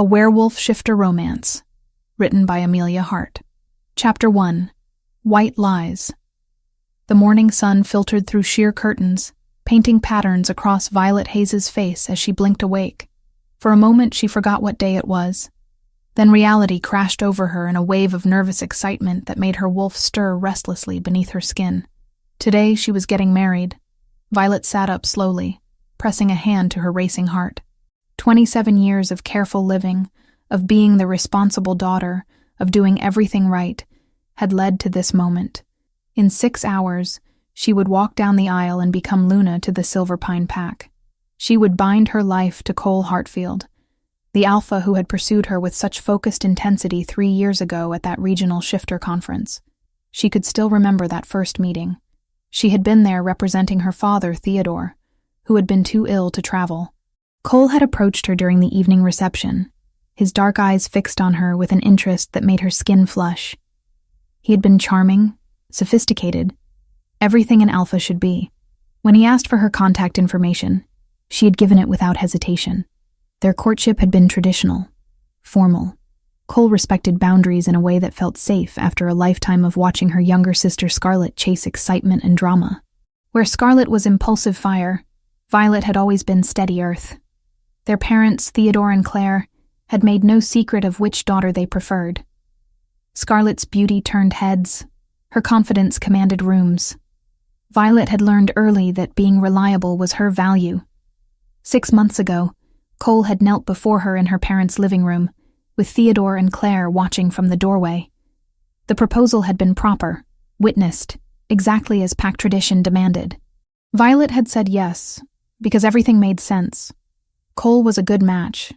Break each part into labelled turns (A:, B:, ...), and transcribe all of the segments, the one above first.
A: A Werewolf Shifter Romance, written by Amelia Hart. Chapter 1. White Lies. The morning sun filtered through sheer curtains, painting patterns across Violet Hayes's face as she blinked awake. For a moment she forgot what day it was. Then reality crashed over her in a wave of nervous excitement that made her wolf stir restlessly beneath her skin. Today she was getting married. Violet sat up slowly, pressing a hand to her racing heart. 27 years of careful living, of being the responsible daughter, of doing everything right, had led to this moment. In 6 hours, she would walk down the aisle and become Luna to the Silver Pine Pack. She would bind her life to Cole Hartfield, the alpha who had pursued her with such focused intensity 3 years ago at that regional shifter conference. She could still remember that first meeting. She had been there representing her father, Theodore, who had been too ill to travel. Cole had approached her during the evening reception, his dark eyes fixed on her with an interest that made her skin flush. He had been charming, sophisticated, everything an alpha should be. When he asked for her contact information, she had given it without hesitation. Their courtship had been traditional, formal. Cole respected boundaries in a way that felt safe after a lifetime of watching her younger sister Scarlett chase excitement and drama. Where Scarlett was impulsive fire, Violet had always been steady earth. Their parents, Theodore and Claire, had made no secret of which daughter they preferred. Scarlett's beauty turned heads. Her confidence commanded rooms. Violet had learned early that being reliable was her value. 6 months ago, Cole had knelt before her in her parents' living room, with Theodore and Claire watching from the doorway. The proposal had been proper, witnessed, exactly as pack tradition demanded. Violet had said yes, because everything made sense. Cole was a good match.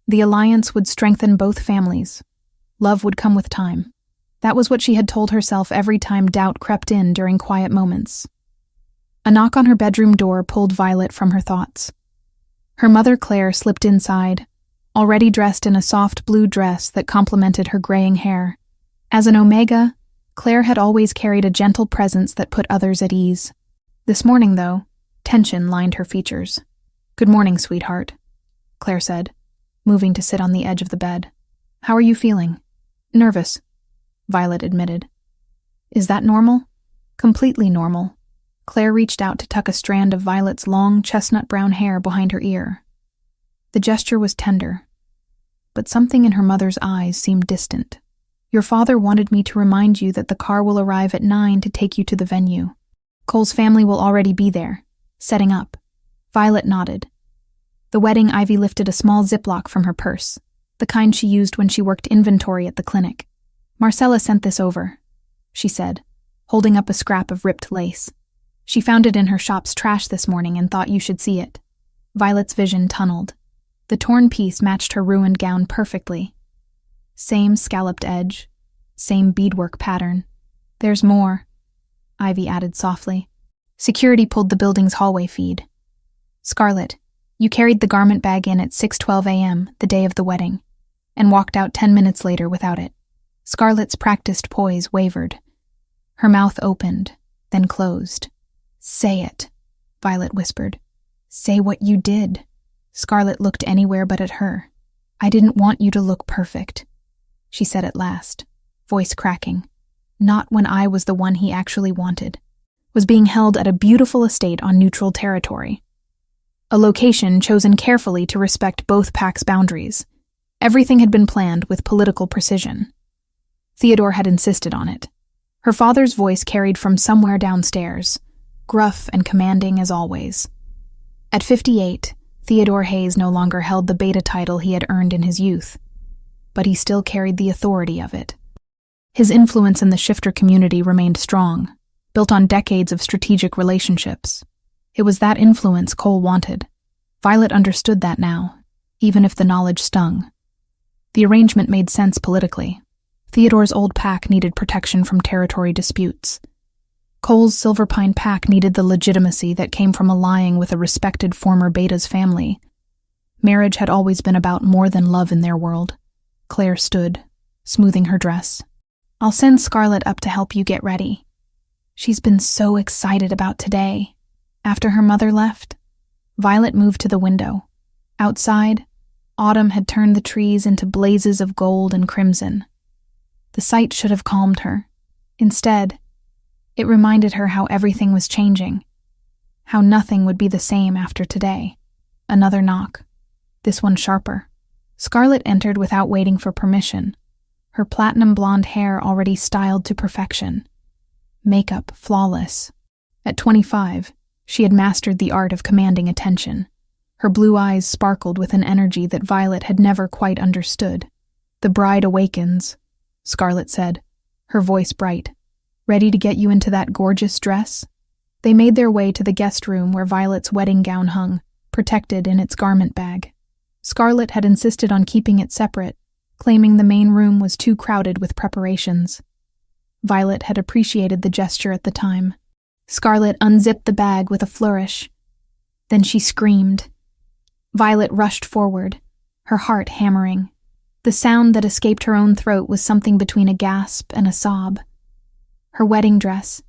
A: The alliance would strengthen both families. Love would come with time. That was what she had told herself every time doubt crept in during quiet moments. A knock on her bedroom door pulled Violet from her thoughts. Her mother, Claire, slipped inside, already dressed in a soft blue dress that complemented her graying hair. As an Omega, Claire had always carried a gentle presence that put others at ease. This morning, though, tension lined her features. "Good morning, sweetheart," Claire said, moving to sit on the edge of the bed. "How are you feeling?" "Nervous," Violet admitted. "Is that normal?" "Completely normal." Claire reached out to tuck a strand of Violet's long, chestnut-brown hair behind her ear. The gesture was tender, but something in her mother's eyes seemed distant. "Your father wanted me to remind you that the car will arrive at 9 to take you to the venue. Cole's family will already be there, setting up." Violet nodded. The wedding Ivy lifted a small Ziploc from her purse, the kind she used when she worked inventory at the clinic. "Marcella sent this over," she said, holding up a scrap of ripped lace. "She found it in her shop's trash this morning and thought you should see it." Violet's vision tunneled. The torn piece matched her ruined gown perfectly. Same scalloped edge, same beadwork pattern. "There's more," Ivy added softly. Security pulled the building's hallway feed. "Scarlett, you carried the garment bag in at 6:12 a.m., the day of the wedding, and walked out 10 minutes later without it." Scarlett's practiced poise wavered. Her mouth opened, then closed. "Say it," Violet whispered. "Say what you did." Scarlett looked anywhere but at her. "I didn't want you to look perfect," she said at last, voice cracking. "Not when I was the one he actually wanted. Was being held at a beautiful estate on neutral territory. A location chosen carefully to respect both packs' boundaries. Everything had been planned with political precision. Theodore had insisted on it. Her father's voice carried from somewhere downstairs, gruff and commanding as always. At 58, Theodore Hayes no longer held the beta title he had earned in his youth, but he still carried the authority of it. His influence in the shifter community remained strong, built on decades of strategic relationships. It was that influence Cole wanted. Violet understood that now, even if the knowledge stung. The arrangement made sense politically. Theodore's old pack needed protection from territory disputes. Cole's Silver Pine Pack needed the legitimacy that came from allying with a respected former Beta's family. Marriage had always been about more than love in their world. Claire stood, smoothing her dress. "I'll send Scarlett up to help you get ready. She's been so excited about today." After her mother left, Violet moved to the window. Outside, Autumn had turned the trees into blazes of gold and crimson. The sight should have calmed her. Instead, it reminded her how everything was changing, how nothing would be the same after today. Another knock, this one sharper. Scarlett entered without waiting for permission, her platinum blonde hair already styled to perfection, makeup flawless. At 25, she had mastered the art of commanding attention. Her blue eyes sparkled with an energy that Violet had never quite understood. "The bride awakens," Scarlett said, her voice bright. "Ready to get you into that gorgeous dress?" They made their way to the guest room where Violet's wedding gown hung, protected in its garment bag. Scarlett had insisted on keeping it separate, claiming the main room was too crowded with preparations. Violet had appreciated the gesture at the time. Scarlett unzipped the bag with a flourish. Then she screamed. Violet rushed forward, her heart hammering. The sound that escaped her own throat was something between a gasp and a sob. Her wedding dress,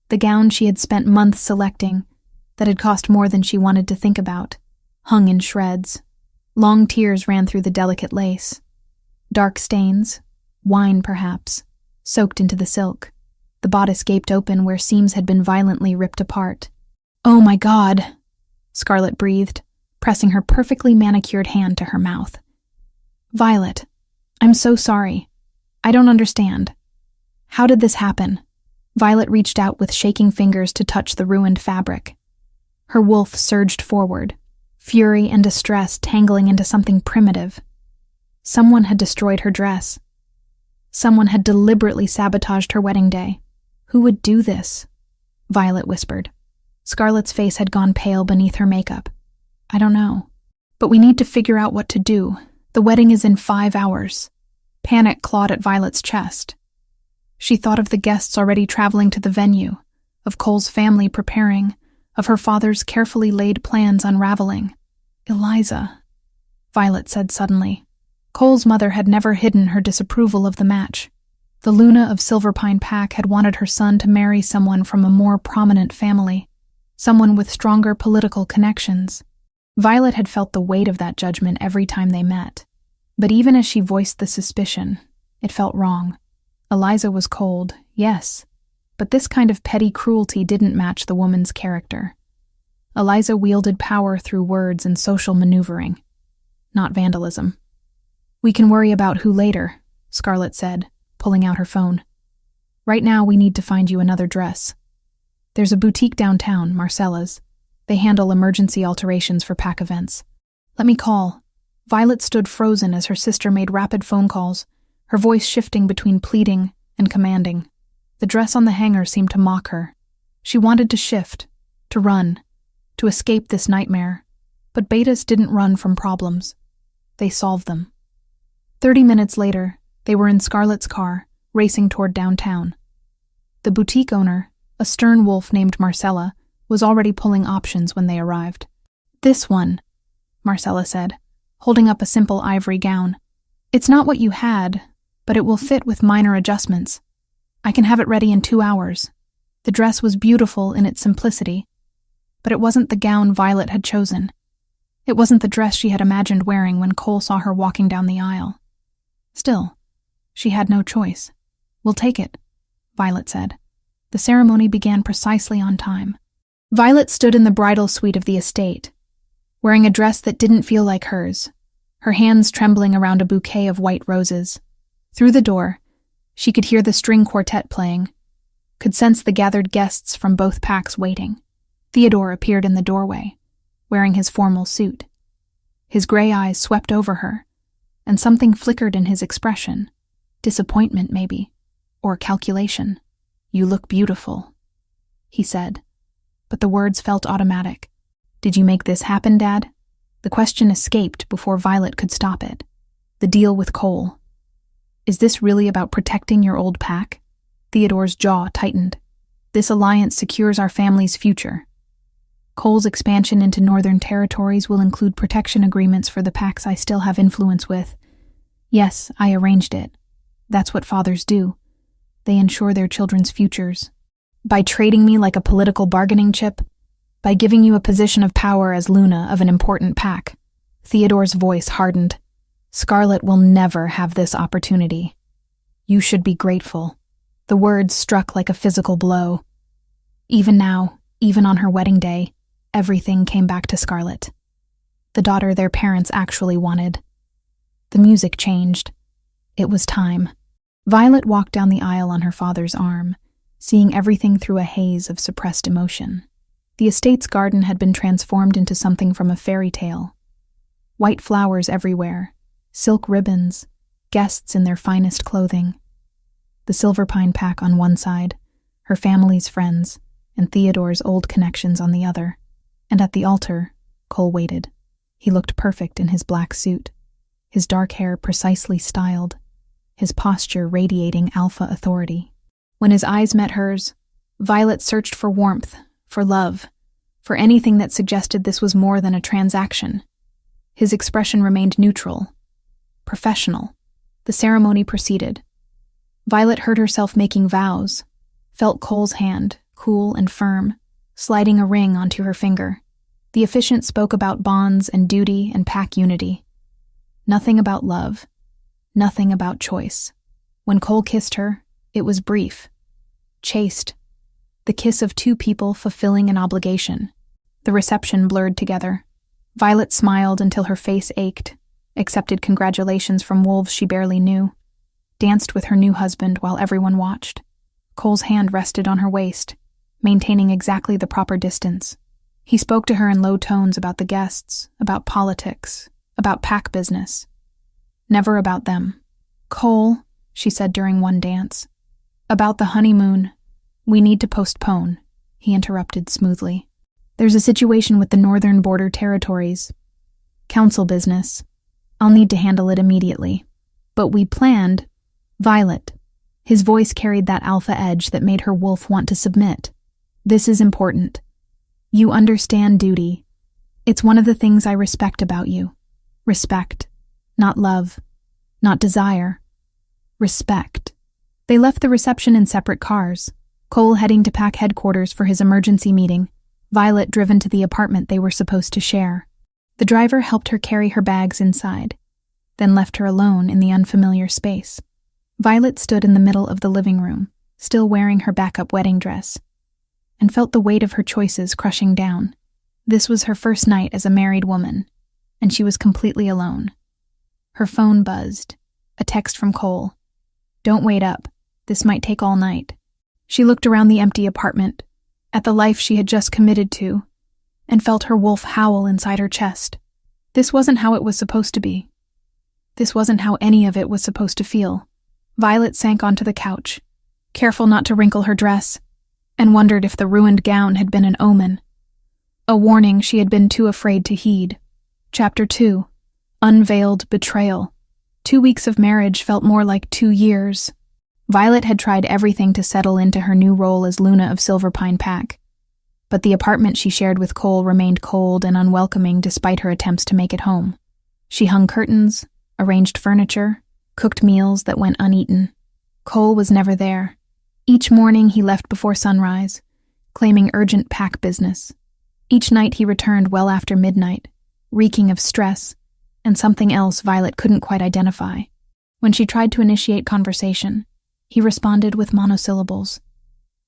A: the gown she had spent months selecting, that had cost more than she wanted to think about, hung in shreds. Long tears ran through the delicate lace. Dark stains, wine perhaps, soaked into the silk. The bodice gaped open where seams had been violently ripped apart. "Oh my God," Scarlett breathed, pressing her perfectly manicured hand to her mouth. "Violet, I'm so sorry. I don't understand. How did this happen?" Violet reached out with shaking fingers to touch the ruined fabric. Her wolf surged forward, fury and distress tangling into something primitive. Someone had destroyed her dress. Someone had deliberately sabotaged her wedding day. Who would do this? Violet whispered. Scarlett's face had gone pale beneath her makeup. "I don't know. But we need to figure out what to do. The wedding is in 5 hours. Panic clawed at Violet's chest. She thought of the guests already traveling to the venue, of Cole's family preparing, of her father's carefully laid plans unraveling. "Eliza," Violet said suddenly. Cole's mother had never hidden her disapproval of the match. The Luna of Silverpine Pack had wanted her son to marry someone from a more prominent family, someone with stronger political connections. Violet had felt the weight of that judgment every time they met. But even as she voiced the suspicion, it felt wrong. Eliza was cold, yes, but this kind of petty cruelty didn't match the woman's character. Eliza wielded power through words and social maneuvering, not vandalism. "We can worry about who later," Scarlett said, pulling out her phone. "Right now we need to find you another dress. There's a boutique downtown, Marcella's. They handle emergency alterations for pack events. Let me call." Violet stood frozen as her sister made rapid phone calls, her voice shifting between pleading and commanding. The dress on the hanger seemed to mock her. She wanted to shift, to run, to escape this nightmare. But betas didn't run from problems. They solved them. 30 minutes later, they were in Scarlett's car, racing toward downtown. The boutique owner, a stern wolf named Marcella, was already pulling options when they arrived. "This one," Marcella said, holding up a simple ivory gown. "It's not what you had, but it will fit with minor adjustments. I can have it ready in 2 hours." The dress was beautiful in its simplicity, but it wasn't the gown Violet had chosen. It wasn't the dress she had imagined wearing when Cole saw her walking down the aisle. Still, she had no choice. "We'll take it," Violet said. The ceremony began precisely on time. Violet stood in the bridal suite of the estate, wearing a dress that didn't feel like hers, her hands trembling around a bouquet of white roses. Through the door, she could hear the string quartet playing, could sense the gathered guests from both packs waiting. Theodore appeared in the doorway, wearing his formal suit. His gray eyes swept over her, and something flickered in his expression. Disappointment, maybe, or calculation. "You look beautiful," he said, but the words felt automatic. "Did you make this happen, Dad?" The question escaped before Violet could stop it. The deal with Cole. "Is this really about protecting your old pack?" Theodore's jaw tightened. "This alliance secures our family's future. Cole's expansion into northern territories will include protection agreements for the packs I still have influence with. Yes, I arranged it. That's what fathers do. They ensure their children's futures. By trading me like a political bargaining chip, by giving you a position of power as Luna of an important pack." Theodore's voice hardened. Scarlet will never have this opportunity. You should be grateful. The words struck like a physical blow. Even now, even on her wedding day, everything came back to Scarlet. The daughter their parents actually wanted. The music changed. It was time. Violet walked down the aisle on her father's arm, seeing everything through a haze of suppressed emotion. The estate's garden had been transformed into something from a fairy tale. White flowers everywhere, silk ribbons, guests in their finest clothing. The Silverpine pack on one side, her family's friends, and Theodore's old connections on the other. And at the altar, Cole waited. He looked perfect in his black suit, his dark hair precisely styled, his posture radiating alpha authority. When his eyes met hers, Violet searched for warmth, for love, for anything that suggested this was more than a transaction. His expression remained neutral, professional. The ceremony proceeded. Violet heard herself making vows, felt Cole's hand, cool and firm, sliding a ring onto her finger. The officiant spoke about bonds and duty and pack unity. Nothing about love, nothing about choice. When Cole kissed her, it was brief, chaste, the kiss of two people fulfilling an obligation. The reception blurred together. Violet smiled until her face ached, accepted congratulations from wolves she barely knew, danced with her new husband while everyone watched. Cole's hand rested on her waist, maintaining exactly the proper distance. He spoke to her in low tones about the guests, about politics, about pack business. Never about them. "Cole," she said during one dance. "About the honeymoon. We need to postpone," he interrupted smoothly. "There's a situation with the northern border territories. Council business. I'll need to handle it immediately. But we planned—" "Violet." His voice carried that alpha edge that made her wolf want to submit. "This is important. You understand duty. It's one of the things I respect about you. Respect. Not love. Not desire. Respect." They left the reception in separate cars, Cole heading to pack headquarters for his emergency meeting, Violet driven to the apartment they were supposed to share. The driver helped her carry her bags inside, then left her alone in the unfamiliar space. Violet stood in the middle of the living room, still wearing her backup wedding dress, and felt the weight of her choices crushing down. This was her first night as a married woman, and she was completely alone. Her phone buzzed, a text from Cole. "Don't wait up. This might take all night." She looked around the empty apartment, at the life she had just committed to, and felt her wolf howl inside her chest. This wasn't how it was supposed to be. This wasn't how any of it was supposed to feel. Violet sank onto the couch, careful not to wrinkle her dress, and wondered if the ruined gown had been an omen. A warning she had been too afraid to heed. Chapter 2. Unveiled Betrayal. 2 weeks of marriage felt more like 2 years. Violet had tried everything to settle into her new role as Luna of Silverpine Pack, but the apartment she shared with Cole remained cold and unwelcoming despite her attempts to make it home. She hung curtains, arranged furniture, cooked meals that went uneaten. Cole was never there. Each morning he left before sunrise, claiming urgent pack business. Each night he returned well after midnight, reeking of stress and something else Violet couldn't quite identify. When she tried to initiate conversation, he responded with monosyllables.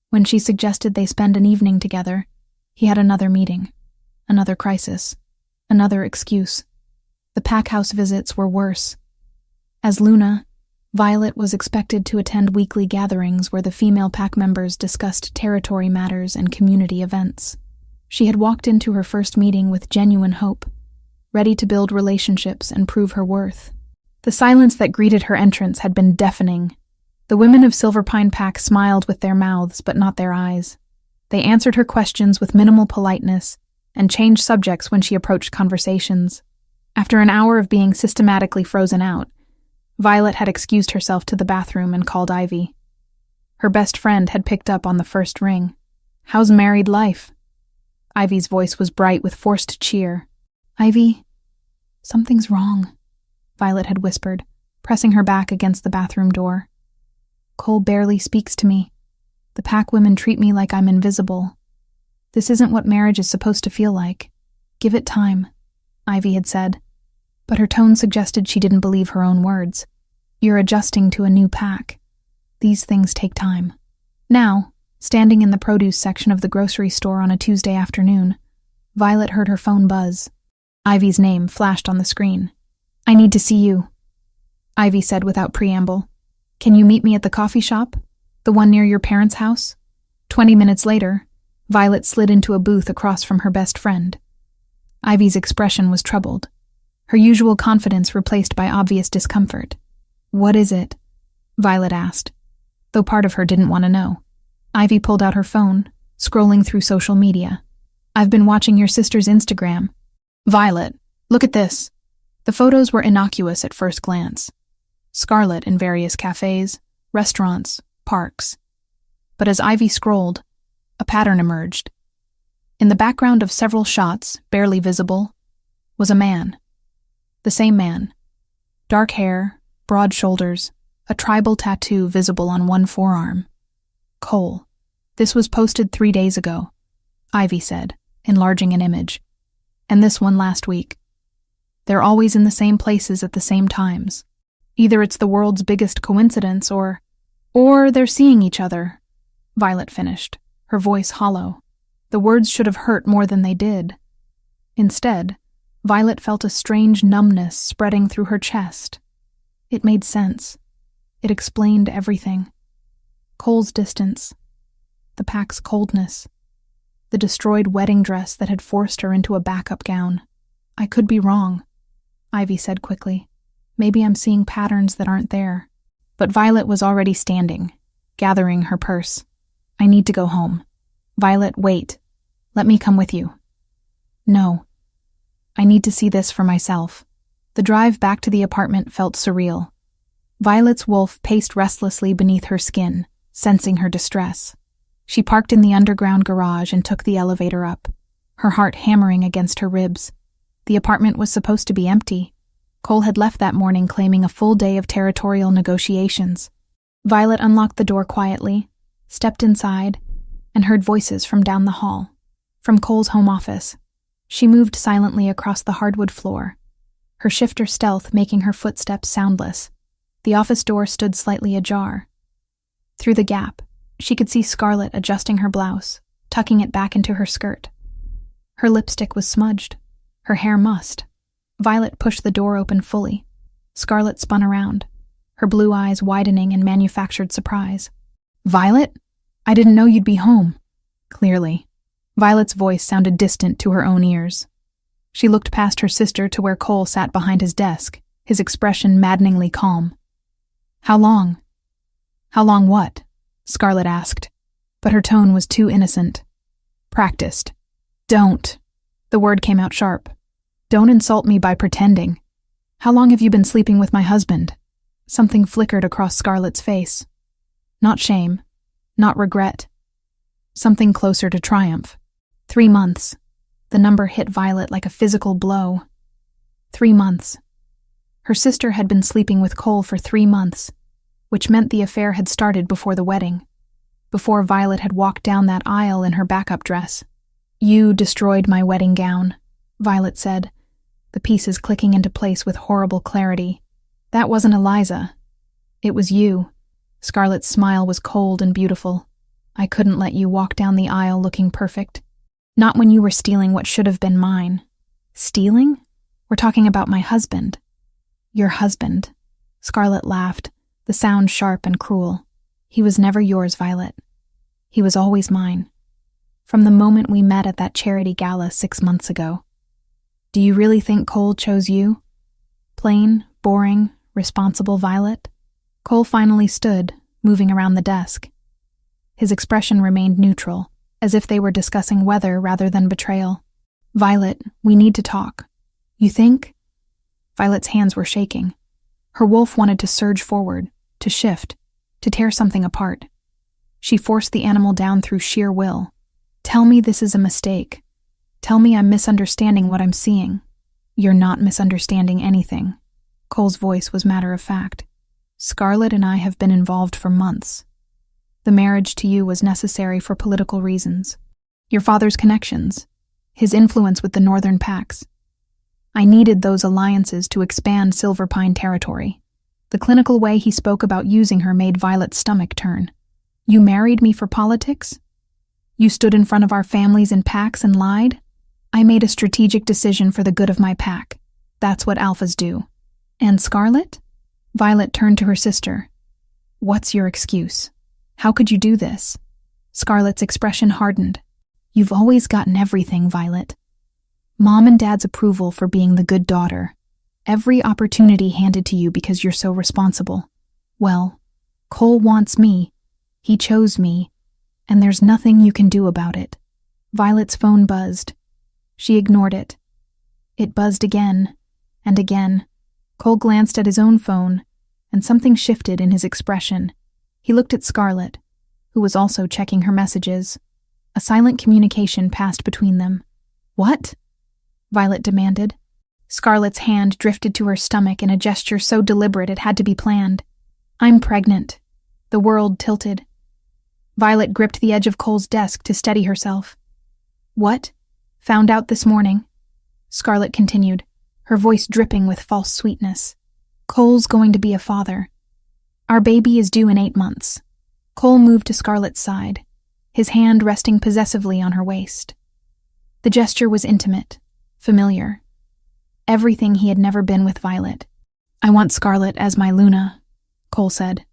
A: When she suggested they spend an evening together, he had another meeting, another crisis, another excuse. The pack house visits were worse. As Luna, Violet was expected to attend weekly gatherings where the female pack members discussed territory matters and community events. She had walked into her first meeting with genuine hope, ready to build relationships and prove her worth. The silence that greeted her entrance had been deafening. The women of Silverpine Pack smiled with their mouths but not their eyes. They answered her questions with minimal politeness and changed subjects when she approached conversations. After an hour of being systematically frozen out, Violet had excused herself to the bathroom and called Ivy. Her best friend had picked up on the first ring. "How's married life?" Ivy's voice was bright with forced cheer. "Ivy, something's wrong," Violet had whispered, pressing her back against the bathroom door. "Cole barely speaks to me. The pack women treat me like I'm invisible. This isn't what marriage is supposed to feel like. Give it time," Ivy had said. but her tone suggested she didn't believe her own words. You're adjusting to a new pack. These things take time. Now, standing in the produce section of the grocery store on a Tuesday afternoon, Violet heard her phone buzz. Ivy's name flashed on the screen. I need to see you, Ivy said without preamble. Can you meet me at the coffee shop? The one near your parents' house? 20 minutes later, Violet slid into a booth across from her best friend. Ivy's expression was troubled, her usual confidence replaced by obvious discomfort. What is it? Violet asked, though part of her didn't want to know. Ivy pulled out her phone, scrolling through social media. I've been watching your sister's Instagram. Violet, look at this. The photos were innocuous at first glance. Scarlet in various cafes, restaurants, parks. But as Ivy scrolled, a pattern emerged. In the background of several shots, barely visible, was a man. The same man. Dark hair, broad shoulders, a tribal tattoo visible on one forearm. Cole. This was posted 3 days ago, Ivy said, enlarging an image. And this one last week. They're always in the same places at the same times. Either it's the world's biggest coincidence or they're seeing each other, Violet finished, her voice hollow. The words should have hurt more than they did. Instead, Violet felt a strange numbness spreading through her chest. It made sense. It explained everything. Cole's distance, the pack's coldness, the destroyed wedding dress that had forced her into a backup gown. I could be wrong, Ivy said quickly. Maybe I'm seeing patterns that aren't there. But Violet was already standing, gathering her purse. I need to go home. Violet, wait. Let me come with you. No. I need to see this for myself. The drive back to the apartment felt surreal. Violet's wolf paced restlessly beneath her skin, sensing her distress. She parked in the underground garage and took the elevator up, her heart hammering against her ribs. The apartment was supposed to be empty. Cole had left that morning claiming a full day of territorial negotiations. Violet unlocked the door quietly, stepped inside, and heard voices from down the hall. From Cole's home office. She moved silently across the hardwood floor, her shifter stealth making her footsteps soundless. The office door stood slightly ajar. Through the gap, she could see Scarlet adjusting her blouse, tucking it back into her skirt. Her lipstick was smudged, her hair mussed. Violet pushed the door open fully. Scarlet spun around, her blue eyes widening in manufactured surprise. Violet? I didn't know you'd be home. Clearly. Violet's voice sounded distant to her own ears. She looked past her sister to where Cole sat behind his desk, his expression maddeningly calm. How long? How long what? Scarlet asked, but her tone was too innocent. Practiced. Don't. The word came out sharp. Don't insult me by pretending. How long have you been sleeping with my husband? Something flickered across Scarlet's face. Not shame, not regret. Something closer to triumph. 3 months. The number hit Violet like a physical blow. 3 months. Her sister had been sleeping with Cole for 3 months, which meant the affair had started before the wedding, before Violet had walked down that aisle in her backup dress. You destroyed my wedding gown, Violet said, the pieces clicking into place with horrible clarity. That wasn't Eliza. It was you. Scarlet's smile was cold and beautiful. I couldn't let you walk down the aisle looking perfect. Not when you were stealing what should have been mine. Stealing? We're talking about my husband. Your husband. Scarlet laughed, the sound sharp and cruel. He was never yours, Violet. He was always mine. From the moment we met at that charity gala 6 months ago. Do you really think Cole chose you? Plain, boring, responsible Violet? Cole finally stood, moving around the desk. His expression remained neutral, as if they were discussing weather rather than betrayal. Violet, we need to talk. You think? Violet's hands were shaking. Her wolf wanted to surge forward, to shift, to tear something apart. She forced the animal down through sheer will. Tell me this is a mistake. Tell me I'm misunderstanding what I'm seeing. You're not misunderstanding anything. Cole's voice was matter of fact. Scarlet and I have been involved for months. The marriage to you was necessary for political reasons. Your father's connections, his influence with the northern packs. I needed those alliances to expand Silver Pine territory. The clinical way he spoke about using her made Violet's stomach turn. You married me for politics? You stood in front of our families in packs and lied? I made a strategic decision for the good of my pack. That's what alphas do. And Scarlet? Violet turned to her sister. What's your excuse? How could you do this? Scarlet's expression hardened. You've always gotten everything, Violet. Mom and Dad's approval for being the good daughter. Every opportunity handed to you because you're so responsible. Well, Cole wants me. He chose me. And there's nothing you can do about it. Violet's phone buzzed. She ignored it. It buzzed again and again. Cole glanced at his own phone, and something shifted in his expression. He looked at Scarlet, who was also checking her messages. A silent communication passed between them. What? Violet demanded. Scarlet's hand drifted to her stomach in a gesture so deliberate it had to be planned. I'm pregnant. The world tilted. Violet gripped the edge of Cole's desk to steady herself. What? Found out this morning. Scarlet continued, her voice dripping with false sweetness. Cole's going to be a father. Our baby is due in 8 months. Cole moved to Scarlet's side, his hand resting possessively on her waist. The gesture was intimate, familiar. Everything he had never been with Violet. I want Scarlet as my Luna, Cole said.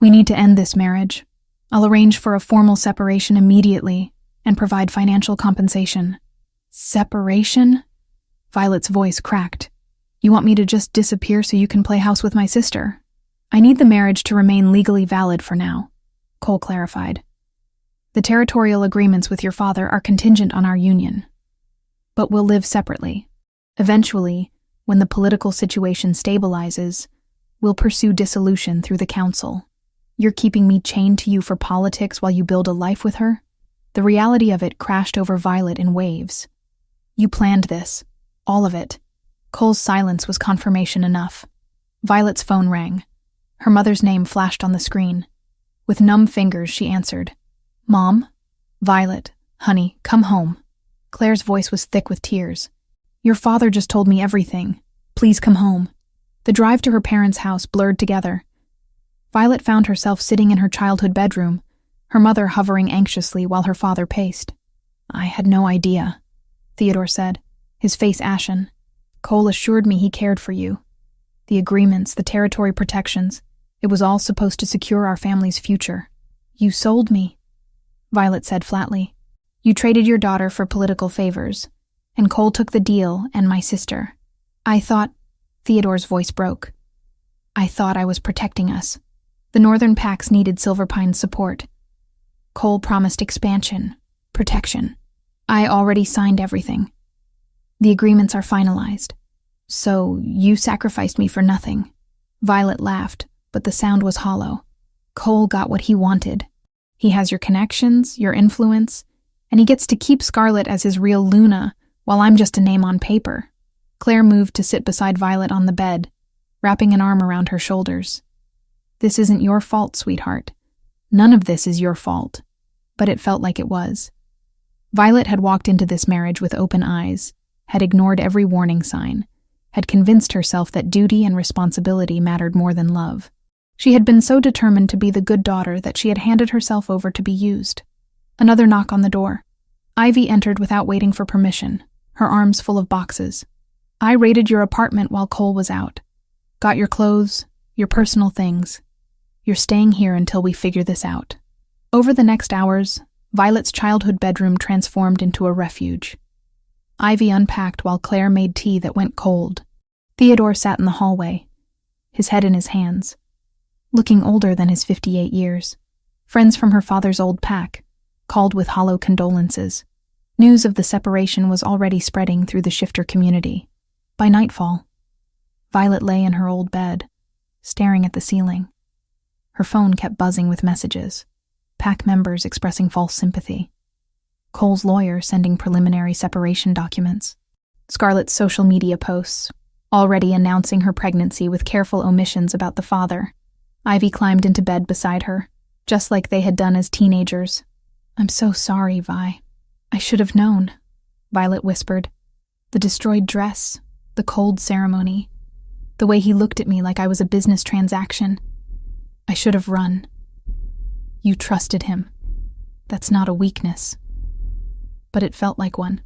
A: We need to end this marriage. I'll arrange for a formal separation immediately and provide financial compensation. Separation? Violet's voice cracked. You want me to just disappear so you can play house with my sister? I need the marriage to remain legally valid for now, Cole clarified. The territorial agreements with your father are contingent on our union. But we'll live separately. Eventually, when the political situation stabilizes, we'll pursue dissolution through the council. You're keeping me chained to you for politics while you build a life with her? The reality of it crashed over Violet in waves. You planned this. All of it. Cole's silence was confirmation enough. Violet's phone rang. Her mother's name flashed on the screen. With numb fingers, she answered. Mom? Violet, honey, come home. Claire's voice was thick with tears. Your father just told me everything. Please come home. The drive to her parents' house blurred together. Violet found herself sitting in her childhood bedroom, her mother hovering anxiously while her father paced. I had no idea, Theodore said, his face ashen. Cole assured me he cared for you. The agreements, the territory protections, it was all supposed to secure our family's future. You sold me, Violet said flatly. You traded your daughter for political favors, and Cole took the deal and my sister. I thought, Theodore's voice broke. I thought I was protecting us. The Northern Packs needed Silver Pine's support. Cole promised expansion, protection. I already signed everything. The agreements are finalized. So you sacrificed me for nothing. Violet laughed, but the sound was hollow. Cole got what he wanted. He has your connections, your influence, and he gets to keep Scarlet as his real Luna, while I'm just a name on paper. Claire moved to sit beside Violet on the bed, wrapping an arm around her shoulders. This isn't your fault, sweetheart. None of this is your fault. But it felt like it was. Violet had walked into this marriage with open eyes, had ignored every warning sign, had convinced herself that duty and responsibility mattered more than love. She had been so determined to be the good daughter that she had handed herself over to be used. Another knock on the door. Ivy entered without waiting for permission, her arms full of boxes. I raided your apartment while Cole was out. Got your clothes, your personal things. You're staying here until we figure this out. Over the next hours, Violet's childhood bedroom transformed into a refuge. Ivy unpacked while Claire made tea that went cold. Theodore sat in the hallway, his head in his hands, looking older than his 58 years. Friends from her father's old pack called with hollow condolences. News of the separation was already spreading through the shifter community. By nightfall, Violet lay in her old bed, staring at the ceiling. Her phone kept buzzing with messages, pack members expressing false sympathy, Cole's lawyer sending preliminary separation documents, Scarlet's social media posts, already announcing her pregnancy with careful omissions about the father. Ivy climbed into bed beside her, just like they had done as teenagers. I'm so sorry, Vi. I should have known, Violet whispered. The destroyed dress, the cold ceremony, the way he looked at me like I was a business transaction. I should have run. You trusted him. That's not a weakness. But it felt like one.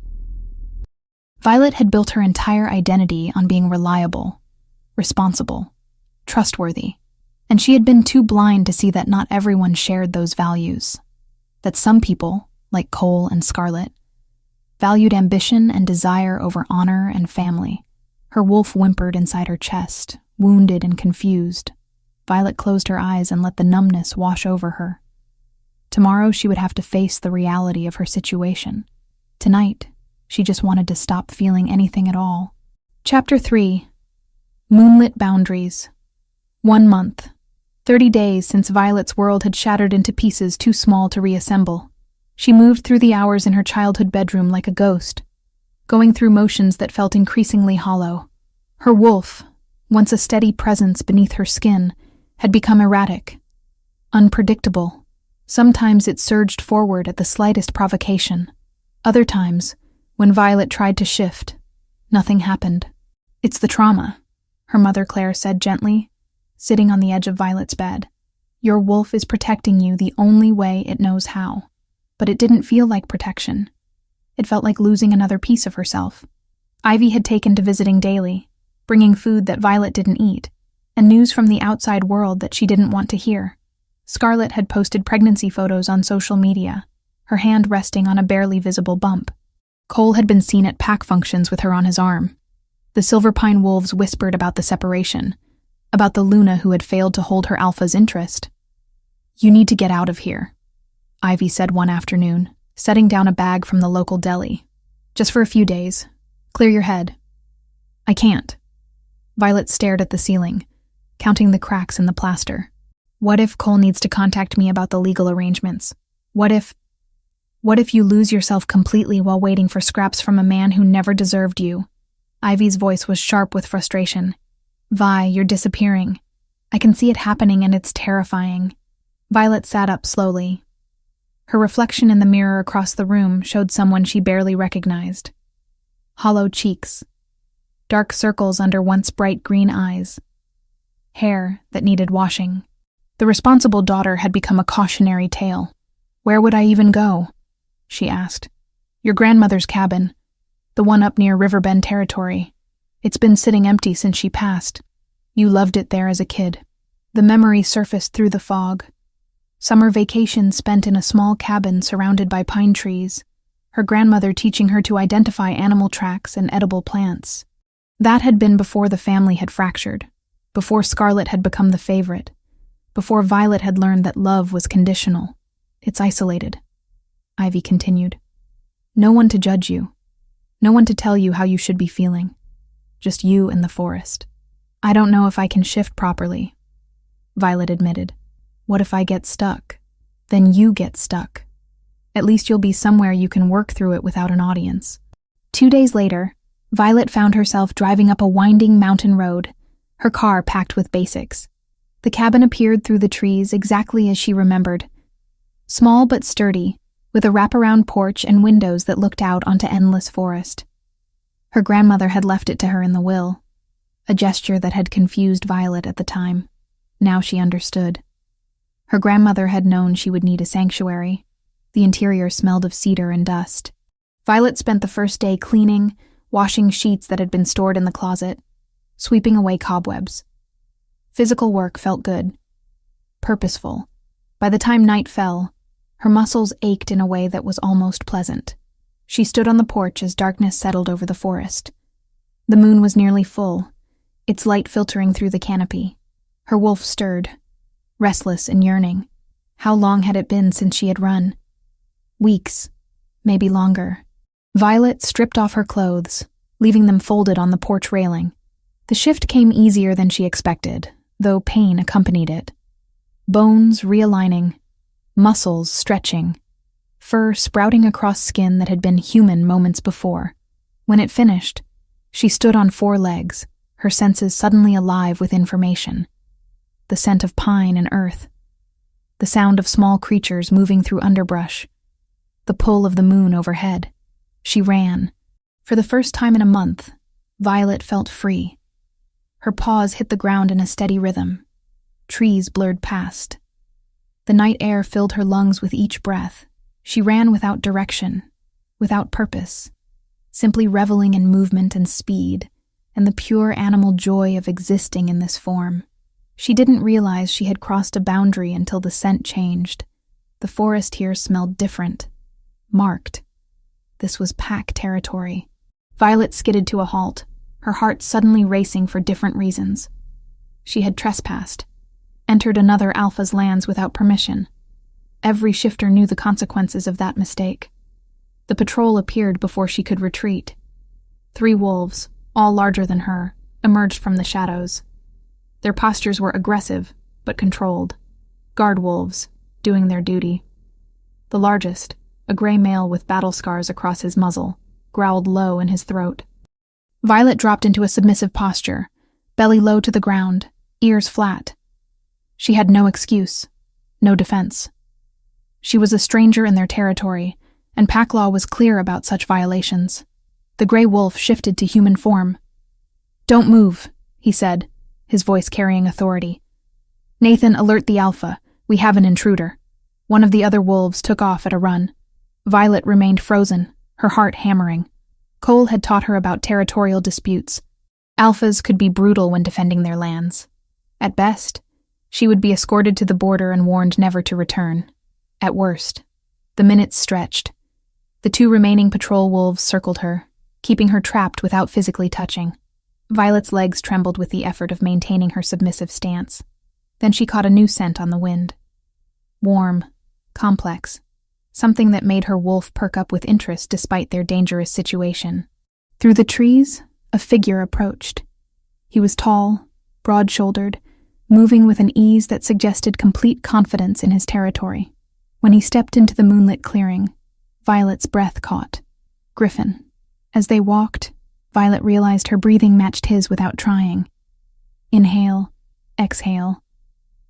A: Violet had built her entire identity on being reliable, responsible, trustworthy, and she had been too blind to see that not everyone shared those values. That some people, like Cole and Scarlett, valued ambition and desire over honor and family. Her wolf whimpered inside her chest, wounded and confused. Violet closed her eyes and let the numbness wash over her. Tomorrow she would have to face the reality of her situation. Tonight, she just wanted to stop feeling anything at all. Chapter 3. Moonlit Boundaries. 1 month. 30 days since Violet's world had shattered into pieces too small to reassemble. She moved through the hours in her childhood bedroom like a ghost, going through motions that felt increasingly hollow. Her wolf, once a steady presence beneath her skin, had become erratic, unpredictable. Sometimes it surged forward at the slightest provocation. Other times, when Violet tried to shift, nothing happened. "It's the trauma," her mother Claire said gently, sitting on the edge of Violet's bed. "Your wolf is protecting you the only way it knows how." But it didn't feel like protection. It felt like losing another piece of herself. Ivy had taken to visiting daily, bringing food that Violet didn't eat, and news from the outside world that she didn't want to hear. Scarlett had posted pregnancy photos on social media, her hand resting on a barely visible bump. Cole had been seen at pack functions with her on his arm. The Silver Pine wolves whispered about the separation, about the Luna who had failed to hold her alpha's interest. "You need to get out of here," Ivy said one afternoon, setting down a bag from the local deli. "Just for a few days. Clear your head." "I can't." Violet stared at the ceiling, counting the cracks in the plaster. "What if Cole needs to contact me about the legal arrangements? What if you lose yourself completely while waiting for scraps from a man who never deserved you?" Ivy's voice was sharp with frustration. "Vi, you're disappearing. I can see it happening and it's terrifying." Violet sat up slowly. Her reflection in the mirror across the room showed someone she barely recognized. Hollow cheeks, dark circles under once bright green eyes, hair that needed washing. The responsible daughter had become a cautionary tale. "Where would I even go?" she asked. "Your grandmother's cabin, the one up near Riverbend Territory. It's been sitting empty since she passed. You loved it there as a kid." The memory surfaced through the fog. Summer vacation spent in a small cabin surrounded by pine trees, her grandmother teaching her to identify animal tracks and edible plants. That had been before the family had fractured, before Scarlett had become the favorite, before Violet had learned that love was conditional. "It's isolated," Ivy continued. "No one to judge you. No one to tell you how you should be feeling. Just you and the forest." "I don't know if I can shift properly," Violet admitted. "What if I get stuck?" "Then you get stuck. At least you'll be somewhere you can work through it without an audience." 2 days later, Violet found herself driving up a winding mountain road, her car packed with basics. The cabin appeared through the trees exactly as she remembered. Small but sturdy, with a wraparound porch and windows that looked out onto endless forest. Her grandmother had left it to her in the will, a gesture that had confused Violet at the time. Now she understood. Her grandmother had known she would need a sanctuary. The interior smelled of cedar and dust. Violet spent the first day cleaning, washing sheets that had been stored in the closet, sweeping away cobwebs. Physical work felt good, purposeful. By the time night fell, her muscles ached in a way that was almost pleasant. She stood on the porch as darkness settled over the forest. The moon was nearly full, its light filtering through the canopy. Her wolf stirred, restless and yearning. How long had it been since she had run? Weeks, maybe longer. Violet stripped off her clothes, leaving them folded on the porch railing. The shift came easier than she expected, though pain accompanied it. Bones realigning, muscles stretching, fur sprouting across skin that had been human moments before. When it finished, she stood on 4 legs, her senses suddenly alive with information. The scent of pine and earth, the sound of small creatures moving through underbrush, the pull of the moon overhead. She ran. For the first time in a month, Violet felt free. Her paws hit the ground in a steady rhythm. Trees blurred past. The night air filled her lungs with each breath. She ran without direction, without purpose, simply reveling in movement and speed, and the pure animal joy of existing in this form. She didn't realize she had crossed a boundary until the scent changed. The forest here smelled different, marked. This was pack territory. Violet skidded to a halt, her heart suddenly racing for different reasons. She had trespassed, entered another alpha's lands without permission. Every shifter knew the consequences of that mistake. The patrol appeared before she could retreat. 3 wolves, all larger than her, emerged from the shadows. Their postures were aggressive, but controlled. Guard wolves, doing their duty. The largest, a gray male with battle scars across his muzzle, growled low in his throat. Violet dropped into a submissive posture, belly low to the ground, ears flat. She had no excuse, no defense. She was a stranger in their territory, and pack law was clear about such violations. The gray wolf shifted to human form. "Don't move," he said, his voice carrying authority. "Nathan, alert the alpha. We have an intruder." One of the other wolves took off at a run. Violet remained frozen, her heart hammering. Cole had taught her about territorial disputes. Alphas could be brutal when defending their lands. At best, she would be escorted to the border and warned never to return. At worst, the minutes stretched. The 2 remaining patrol wolves circled her, keeping her trapped without physically touching. Violet's legs trembled with the effort of maintaining her submissive stance. Then she caught a new scent on the wind. Warm, complex, something that made her wolf perk up with interest despite their dangerous situation. Through the trees, a figure approached. He was tall, broad-shouldered, moving with an ease that suggested complete confidence in his territory. When he stepped into the moonlit clearing, Violet's breath caught. Griffin. As they walked, Violet realized her breathing matched his without trying. Inhale, exhale.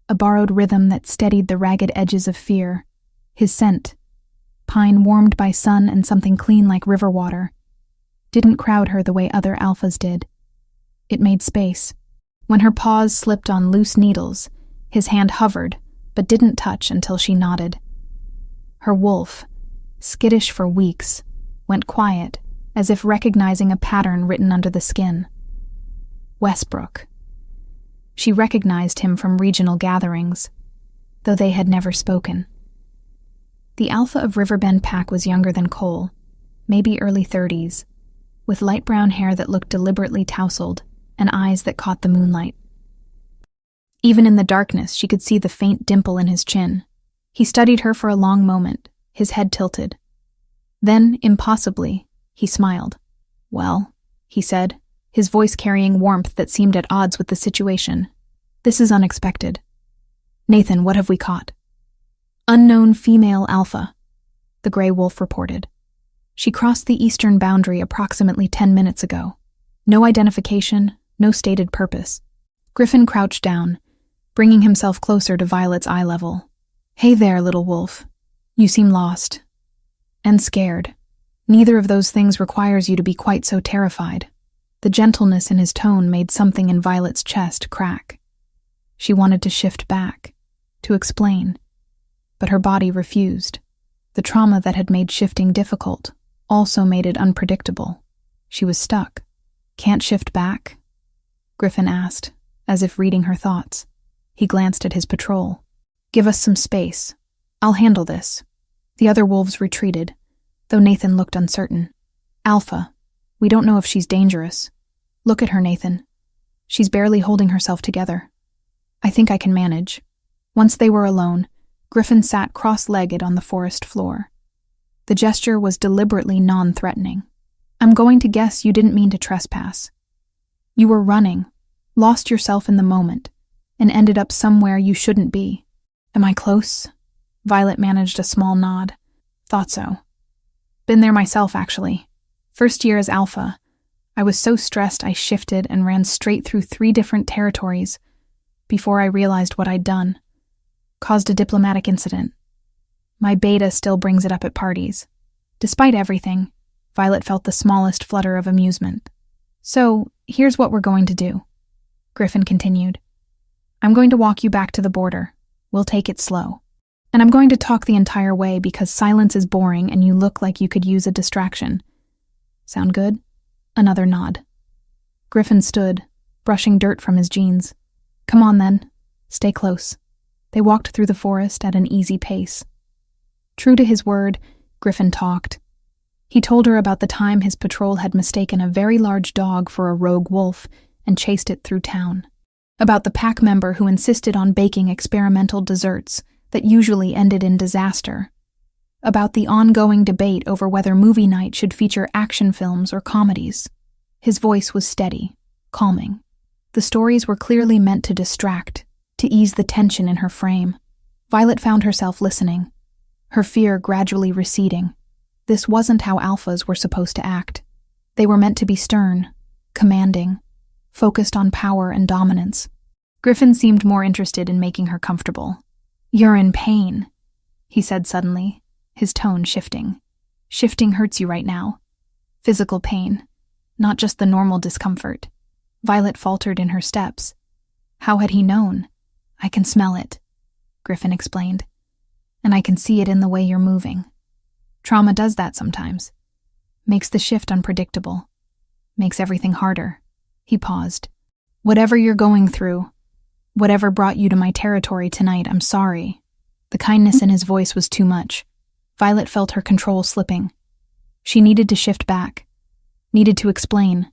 A: A borrowed rhythm that steadied the ragged edges of fear. His scent, pine warmed by sun and something clean like river water, didn't crowd her the way other alphas did. It made space. When her paws slipped on loose needles, his hand hovered, but didn't touch until she nodded. Her wolf, skittish for weeks, went quiet, as if recognizing a pattern written under the skin. Westbrook. She recognized him from regional gatherings, though they had never spoken. The alpha of Riverbend pack was younger than Cole, maybe early 30s, with light brown hair that looked deliberately tousled and eyes that caught the moonlight. Even in the darkness, she could see the faint dimple in his chin. He studied her for a long moment, his head tilted. Then, impossibly, he smiled. "Well," he said, his voice carrying warmth that seemed at odds with the situation. "This is unexpected. Nathan, what have we caught?" "Unknown female alpha," the gray wolf reported. "She crossed the eastern boundary approximately 10 minutes ago. No identification, no stated purpose." Griffin crouched down, bringing himself closer to Violet's eye level. "Hey there, little wolf. You seem lost. And scared. Neither of those things requires you to be quite so terrified." The gentleness in his tone made something in Violet's chest crack. She wanted to shift back, to explain, but her body refused. The trauma that had made shifting difficult also made it unpredictable. She was stuck. "Can't shift back?" Griffin asked, as if reading her thoughts. He glanced at his patrol. "Give us some space. I'll handle this." The other wolves retreated, though Nathan looked uncertain. "Alpha, we don't know if she's dangerous. Look at her, Nathan. She's barely holding herself together. I think I can manage." Once they were alone, Griffin sat cross-legged on the forest floor. The gesture was deliberately non-threatening. "I'm going to guess you didn't mean to trespass. You were running, lost yourself in the moment, and ended up somewhere you shouldn't be." "Am I close?" Violet managed a small nod. "Thought so. Been there myself, actually. First year as alpha, I was so stressed I shifted and ran straight through 3 different territories before I realized what I'd done. Caused a diplomatic incident. My beta still brings it up at parties. Despite everything, Violet felt the smallest flutter of amusement. So, here's what we're going to do, Griffin continued. I'm going to walk you back to the border. We'll take it slow. And I'm going to talk the entire way because silence is boring and you look like you could use a distraction. Sound good? Another nod. Griffin stood, brushing dirt from his jeans. Come on then. Stay close. They walked through the forest at an easy pace. True to his word, Griffin talked. He told her about the time his patrol had mistaken a very large dog for a rogue wolf and chased it through town. About the pack member who insisted on baking experimental desserts that usually ended in disaster. About the ongoing debate over whether movie night should feature action films or comedies. His voice was steady, calming. The stories were clearly meant to distract, to ease the tension in her frame. Violet found herself listening, her fear gradually receding. This wasn't how alphas were supposed to act. They were meant to be stern, commanding, focused on power and dominance. Griffin seemed more interested in making her comfortable. You're in pain, he said suddenly, his tone shifting. Shifting hurts you right now. Physical pain, not just the normal discomfort. Violet faltered in her steps. How had he known? I can smell it, Griffin explained. And I can see it in the way you're moving. Trauma does that sometimes. Makes the shift unpredictable. Makes everything harder. He paused. Whatever you're going through, whatever brought you to my territory tonight, I'm sorry. The kindness in his voice was too much. Violet felt her control slipping. She needed to shift back. Needed to explain.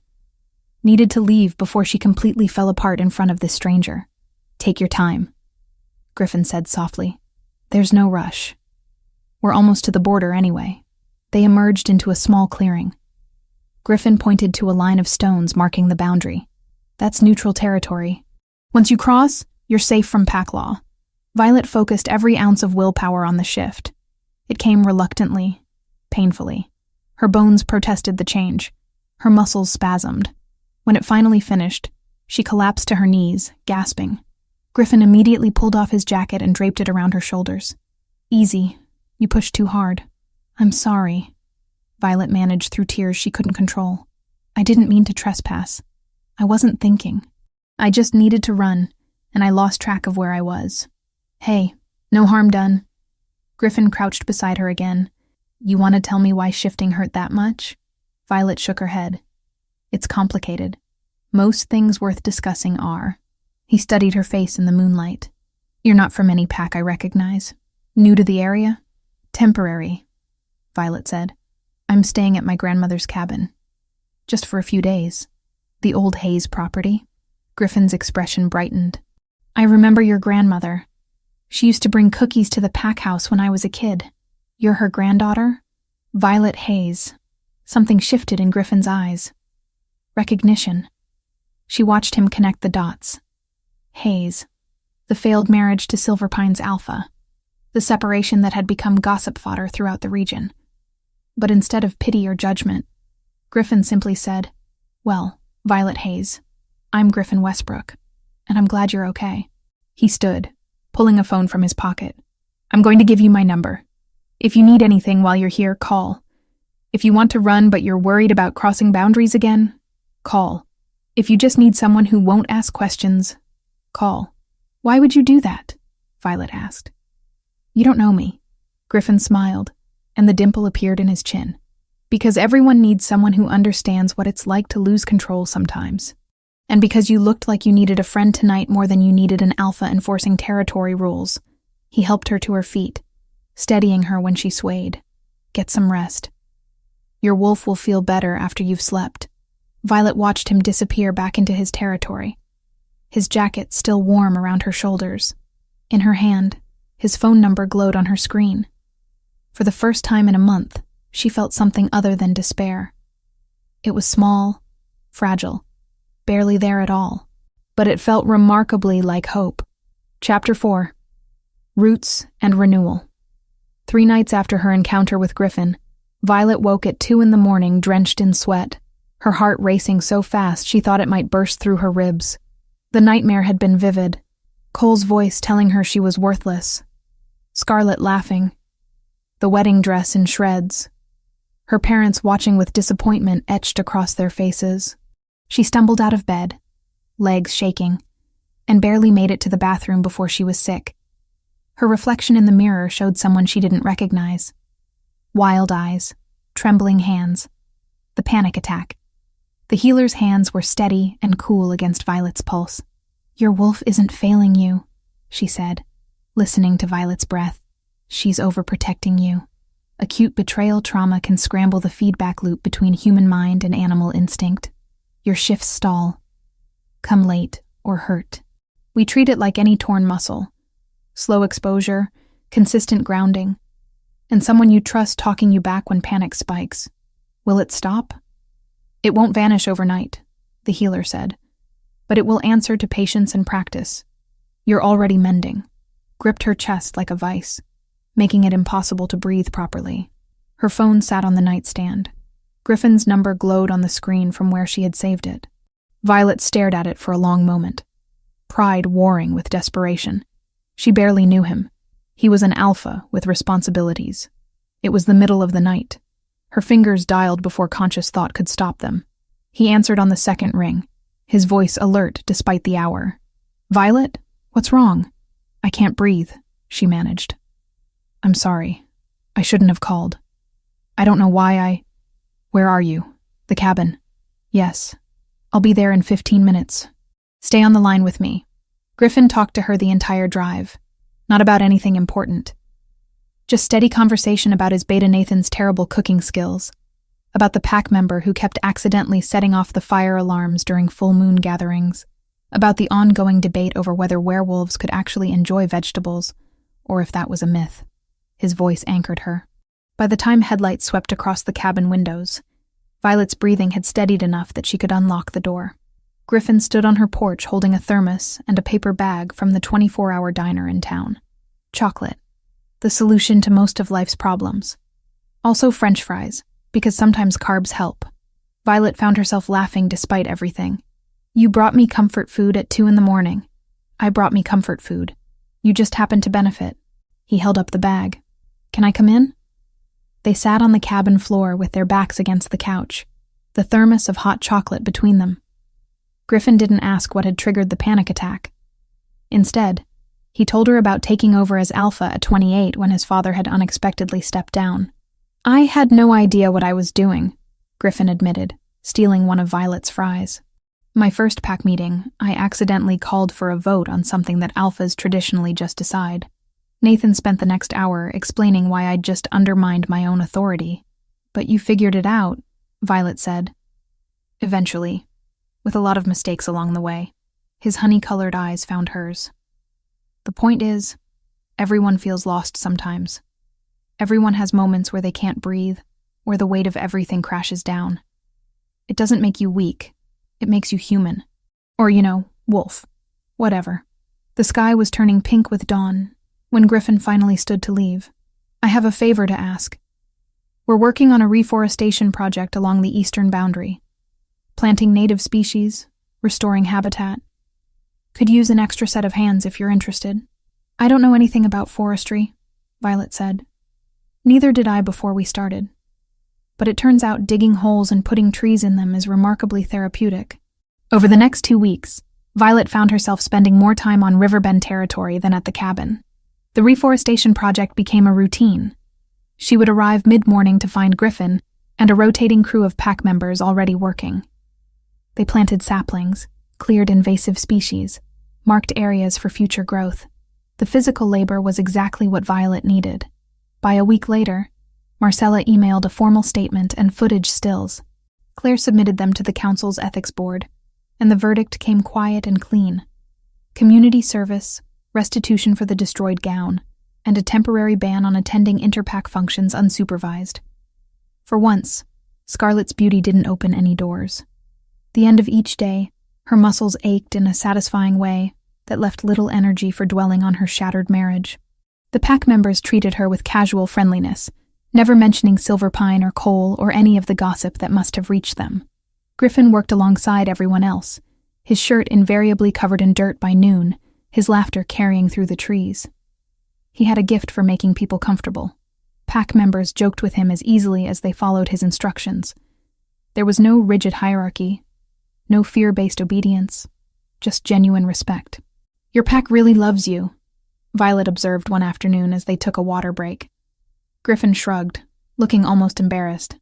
A: Needed to leave before she completely fell apart in front of this stranger. Take your time, Griffin said softly. There's no rush. We're almost to the border anyway. They emerged into a small clearing. Griffin pointed to a line of stones marking the boundary. That's neutral territory. Once you cross, you're safe from pack law. Violet focused every ounce of willpower on the shift. It came reluctantly, painfully. Her bones protested the change. Her muscles spasmed. When it finally finished, she collapsed to her knees, gasping. Griffin immediately pulled off his jacket and draped it around her shoulders. Easy. You pushed too hard. I'm sorry. Violet managed through tears she couldn't control. I didn't mean to trespass. I wasn't thinking. I just needed to run, and I lost track of where I was. Hey, no harm done. Griffin crouched beside her again. You want to tell me why shifting hurt that much? Violet shook her head. It's complicated. Most things worth discussing are. He studied her face in the moonlight. You're not from any pack I recognize. New to the area? Temporary, Violet said. I'm staying at my grandmother's cabin. Just for a few days. The old Hayes property. Griffin's expression brightened. I remember your grandmother. She used to bring cookies to the pack house when I was a kid. You're her granddaughter? Violet Hayes. Something shifted in Griffin's eyes. Recognition. She watched him connect the dots. Hayes. The failed marriage to Silver Pines Alpha. The separation that had become gossip fodder throughout the region. But instead of pity or judgment, Griffin simply said, Well, Violet Hayes, I'm Griffin Westbrook, and I'm glad you're okay. He stood, pulling a phone from his pocket. I'm going to give you my number. If you need anything while you're here, call. If you want to run but you're worried about crossing boundaries again, call. If you just need someone who won't ask questions, call. Why would you do that? Violet asked. You don't know me. Griffin smiled, and the dimple appeared in his chin. Because everyone needs someone who understands what it's like to lose control sometimes. And because you looked like you needed a friend tonight more than you needed an alpha enforcing territory rules, he helped her to her feet, steadying her when she swayed. Get some rest. Your wolf will feel better after you've slept. Violet watched him disappear back into his territory, his jacket still warm around her shoulders. In her hand, his phone number glowed on her screen. For the first time in a month, she felt something other than despair. It was small, fragile, barely there at all, but it felt remarkably like hope. Chapter 4. Roots and Renewal. 3 nights after her encounter with Griffin, Violet woke at 2 a.m, drenched in sweat, her heart racing so fast she thought it might burst through her ribs. The nightmare had been vivid, Cole's voice telling her she was worthless, Scarlett laughing, the wedding dress in shreds, her parents watching with disappointment etched across their faces. She stumbled out of bed, legs shaking, and barely made it to the bathroom before she was sick. Her reflection in the mirror showed someone she didn't recognize. Wild eyes, trembling hands, the panic attack. The healer's hands were steady and cool against Violet's pulse. "Your wolf isn't failing you," she said, listening to Violet's breath. "She's overprotecting you." Acute betrayal trauma can scramble the feedback loop between human mind and animal instinct. Your shifts stall, come late, or hurt. We treat it like any torn muscle. Slow exposure, consistent grounding, and someone you trust talking you back when panic spikes. Will it stop? It won't vanish overnight, the healer said, but it will answer to patience and practice. You're already mending. Gripped her chest like a vice, making it impossible to breathe properly. Her phone sat on the nightstand. Griffin's number glowed on the screen from where she had saved it. Violet stared at it for a long moment, pride warring with desperation. She barely knew him. He was an alpha with responsibilities. It was the middle of the night. Her fingers dialed before conscious thought could stop them. He answered on the second ring, his voice alert despite the hour. "Violet, what's wrong?" "I can't breathe," she managed. "I'm sorry. I shouldn't have called. I don't know why Where are you? The cabin." "Yes. I'll be there in 15 minutes. Stay on the line with me." Griffin talked to her the entire drive. Not about anything important. Just steady conversation about his beta Nathan's terrible cooking skills, about the pack member who kept accidentally setting off the fire alarms during full moon gatherings, about the ongoing debate over whether werewolves could actually enjoy vegetables, or if that was a myth. His voice anchored her. By the time headlights swept across the cabin windows, Violet's breathing had steadied enough that she could unlock the door. Griffin stood on her porch holding a thermos and a paper bag from the 24-hour diner in town. Chocolate, the solution to most of life's problems. Also French fries, because sometimes carbs help. Violet found herself laughing despite everything. "You brought me comfort food at 2 a.m. I brought me comfort food. You just happened to benefit." He held up the bag. "Can I come in?" They sat on the cabin floor with their backs against the couch, the thermos of hot chocolate between them. Griffin didn't ask what had triggered the panic attack. Instead, he told her about taking over as alpha at 28 when his father had unexpectedly stepped down. "I had no idea what I was doing," Griffin admitted, stealing one of Violet's fries. "My first pack meeting, I accidentally called for a vote on something that alphas traditionally just decide. Nathan spent the next hour explaining why I'd just undermined my own authority. But you figured it out," Violet said. "Eventually, with a lot of mistakes along the way." His honey-colored eyes found hers. "The point is, everyone feels lost sometimes. Everyone has moments where they can't breathe, where the weight of everything crashes down. It doesn't make you weak. It makes you human. Or, wolf. Whatever." The sky was turning pink with dawn when Griffin finally stood to leave. "I have a favor to ask. We're working on a reforestation project along the eastern boundary. Planting native species, restoring habitat. Could use an extra set of hands if you're interested." "I don't know anything about forestry," Violet said. "Neither did I before we started. But it turns out digging holes and putting trees in them is remarkably therapeutic." Over the next 2 weeks, Violet found herself spending more time on Riverbend territory than at the cabin. The reforestation project became a routine. She would arrive mid-morning to find Griffin and a rotating crew of pack members already working. They planted saplings, cleared invasive species, marked areas for future growth. The physical labor was exactly what Violet needed. By a week later, Marcella emailed a formal statement and footage stills. Claire submitted them to the council's ethics board, and the verdict came quiet and clean. Community service, restitution for the destroyed gown, and a temporary ban on attending interpack functions unsupervised. For once, Scarlett's beauty didn't open any doors. The end of each day, her muscles ached in a satisfying way that left little energy for dwelling on her shattered marriage. The pack members treated her with casual friendliness, never mentioning Silver Pine or Cole or any of the gossip that must have reached them. Griffin worked alongside everyone else, his shirt invariably covered in dirt by noon, his laughter carrying through the trees. He had a gift for making people comfortable. Pack members joked with him as easily as they followed his instructions. There was no rigid hierarchy, No fear-based obedience, just genuine respect. Your pack really loves you, Violet observed one afternoon as they took a water break. Griffin shrugged, looking almost embarrassed.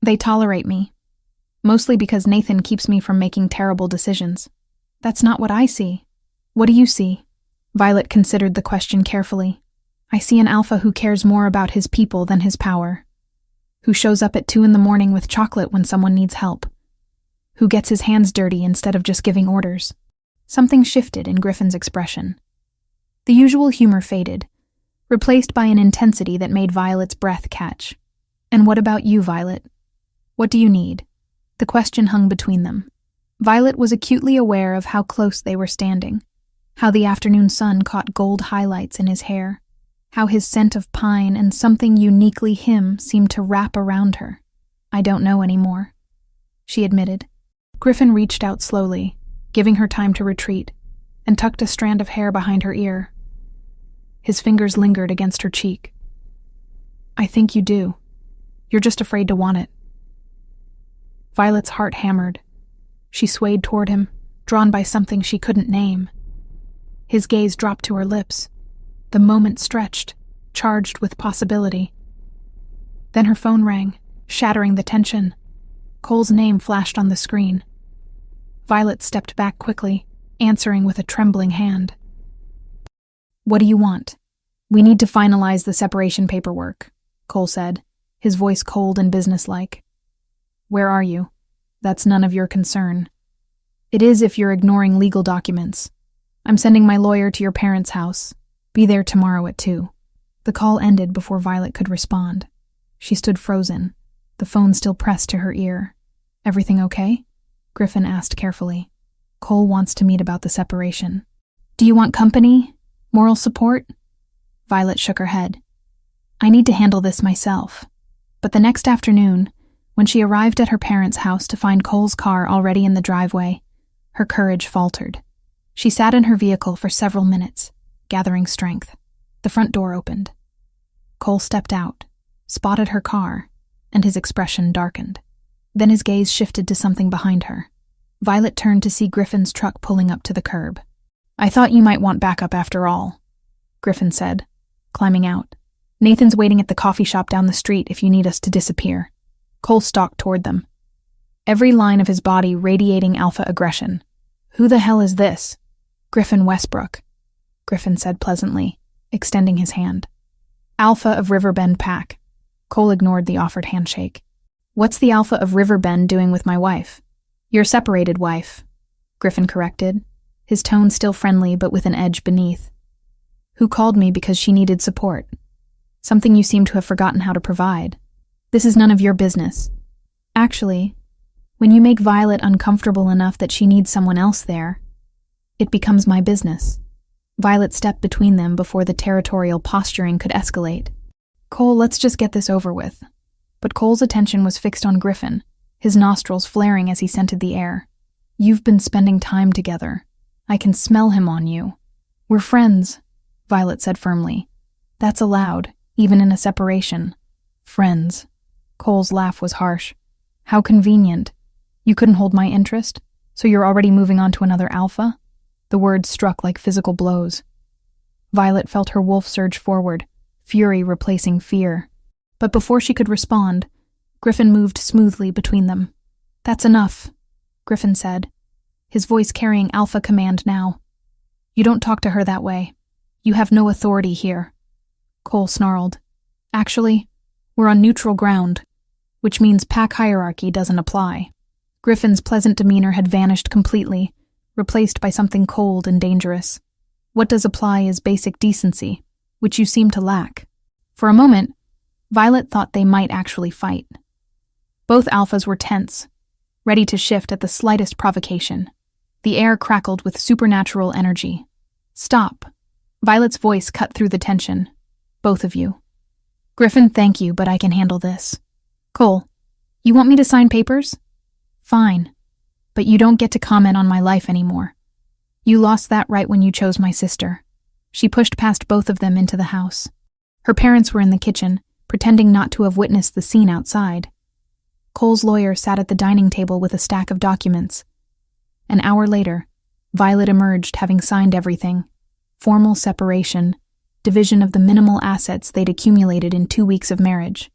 A: They tolerate me, mostly because Nathan keeps me from making terrible decisions. That's not what I see. What do you see? Violet considered the question carefully. I see an alpha who cares more about his people than his power, who shows up at 2 a.m. with chocolate when someone needs help, who gets his hands dirty instead of just giving orders. Something shifted in Griffin's expression. The usual humor faded, replaced by an intensity that made Violet's breath catch. And what about you, Violet? What do you need? The question hung between them. Violet was acutely aware of how close they were standing, how the afternoon sun caught gold highlights in his hair, how his scent of pine and something uniquely him seemed to wrap around her. I don't know anymore, she admitted. Griffin reached out slowly, giving her time to retreat, and tucked a strand of hair behind her ear. His fingers lingered against her cheek. I think you do. You're just afraid to want it. Violet's heart hammered. She swayed toward him, drawn by something she couldn't name. His gaze dropped to her lips. The moment stretched, charged with possibility. Then her phone rang, shattering the tension. Cole's name flashed on the screen. Violet stepped back quickly, answering with a trembling hand. What do you want? We need to finalize the separation paperwork, Cole said, his voice cold and businesslike. Where are you? That's none of your concern. It is if you're ignoring legal documents. I'm sending my lawyer to your parents' house. Be there tomorrow at 2. The call ended before Violet could respond. She stood frozen, the phone still pressed to her ear. Everything okay? Griffin asked carefully. Cole wants to meet about the separation. Do you want company? Moral support? Violet shook her head. I need to handle this myself. But the next afternoon, when she arrived at her parents' house to find Cole's car already in the driveway, her courage faltered. She sat in her vehicle for several minutes, gathering strength. The front door opened. Cole stepped out, spotted her car, and his expression darkened. Then his gaze shifted to something behind her. Violet turned to see Griffin's truck pulling up to the curb. I thought you might want backup after all, Griffin said, climbing out. Nathan's waiting at the coffee shop down the street if you need us to disappear. Cole stalked toward them, every line of his body radiating alpha aggression. Who the hell is this? Griffin Westbrook, Griffin said pleasantly, extending his hand. Alpha of Riverbend Pack. Cole ignored the offered handshake. What's the Alpha of Riverbend doing with my wife? Your separated wife, Griffin corrected, his tone still friendly but with an edge beneath. Who called me because she needed support? Something you seem to have forgotten how to provide. This is none of your business. Actually, when you make Violet uncomfortable enough that she needs someone else there, it becomes my business. Violet stepped between them before the territorial posturing could escalate. Cole, let's just get this over with. But Cole's attention was fixed on Griffin, his nostrils flaring as he scented the air. You've been spending time together. I can smell him on you. We're friends, Violet said firmly. That's allowed, even in a separation. Friends. Cole's laugh was harsh. How convenient. You couldn't hold my interest, so you're already moving on to another alpha? The words struck like physical blows. Violet felt her wolf surge forward, fury replacing fear. But before she could respond, Griffin moved smoothly between them. That's enough, Griffin said, his voice carrying alpha command now. You don't talk to her that way. You have no authority here. Cole snarled. Actually, we're on neutral ground, which means pack hierarchy doesn't apply. Griffin's pleasant demeanor had vanished completely, replaced by something cold and dangerous. What does apply is basic decency, which you seem to lack. For a moment, Violet thought they might actually fight. Both alphas were tense, ready to shift at the slightest provocation. The air crackled with supernatural energy. Stop. Violet's voice cut through the tension. Both of you. Griffin, thank you, but I can handle this. Cole, you want me to sign papers? Fine. But you don't get to comment on my life anymore. You lost that right when you chose my sister. She pushed past both of them into the house. Her parents were in the kitchen, pretending not to have witnessed the scene outside. Cole's lawyer sat at the dining table with a stack of documents, An hour later, Violet emerged having signed everything: formal separation, division of the minimal assets they'd accumulated in 2 weeks of marriage,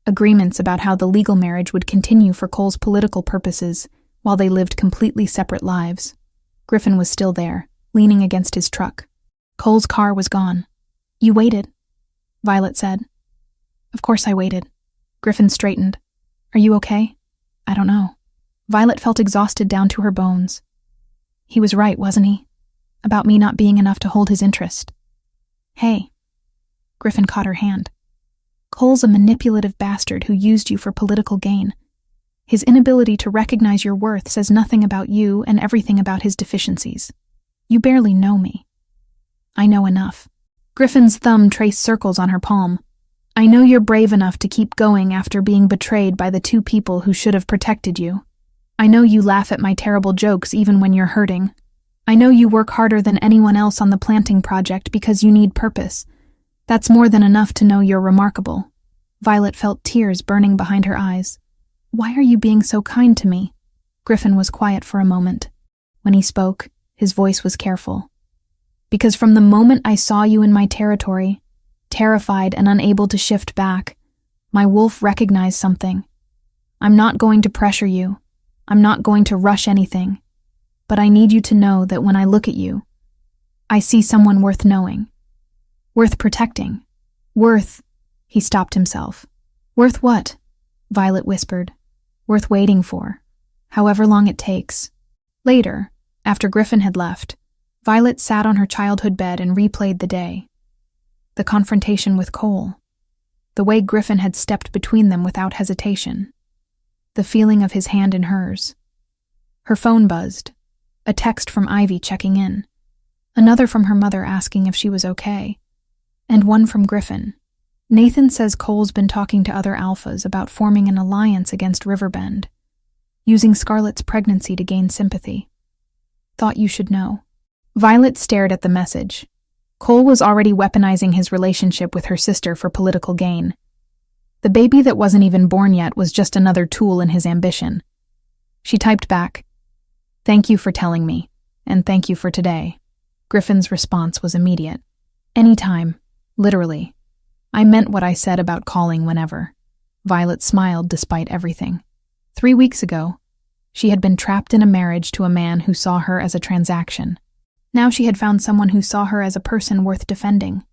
A: agreements about how the legal marriage would continue for Cole's political purposes while they lived completely separate lives. Griffin was still there, leaning against his truck. Cole's car was gone. "You waited," Violet said. "Of course I waited." Griffin straightened. "Are you okay?" "I don't know." Violet felt exhausted down to her bones. He was right, wasn't he? About me not being enough to hold his interest. "Hey." Griffin caught her hand. "Cole's a manipulative bastard who used you for political gain. His inability to recognize your worth says nothing about you and everything about his deficiencies. You barely know me." "I know enough." Griffin's thumb traced circles on her palm. "I know you're brave enough to keep going after being betrayed by the 2 people who should have protected you. I know you laugh at my terrible jokes even when you're hurting. I know you work harder than anyone else on the planting project because you need purpose. That's more than enough to know you're remarkable." Violet felt tears burning behind her eyes. "Why are you being so kind to me?" Griffin was quiet for a moment. When he spoke, his voice was careful. "Because from the moment I saw you in my territory, terrified and unable to shift back, my wolf recognized something. I'm not going to pressure you. I'm not going to rush anything. But I need you to know that when I look at you, I see someone worth knowing. Worth protecting. Worth—" He stopped himself. "Worth what?" Violet whispered. "Worth waiting for. However long it takes." Later, after Griffin had left, Violet sat on her childhood bed and replayed the day. The confrontation with Cole. The way Griffin had stepped between them without hesitation. The feeling of his hand in hers. Her phone buzzed. A text from Ivy checking in. Another from her mother asking if she was okay. And one from Griffin. "Nathan says Cole's been talking to other alphas about forming an alliance against Riverbend, using Scarlett's pregnancy to gain sympathy. Thought you should know." Violet stared at the message. Cole was already weaponizing his relationship with her sister for political gain. The baby that wasn't even born yet was just another tool in his ambition. She typed back, "Thank you for telling me, and thank you for today." Griffin's response was immediate. "Anytime, literally. I meant what I said about calling whenever." Violet smiled despite everything. 3 weeks ago, she had been trapped in a marriage to a man who saw her as a transaction. Now she had found someone who saw her as a person worth defending,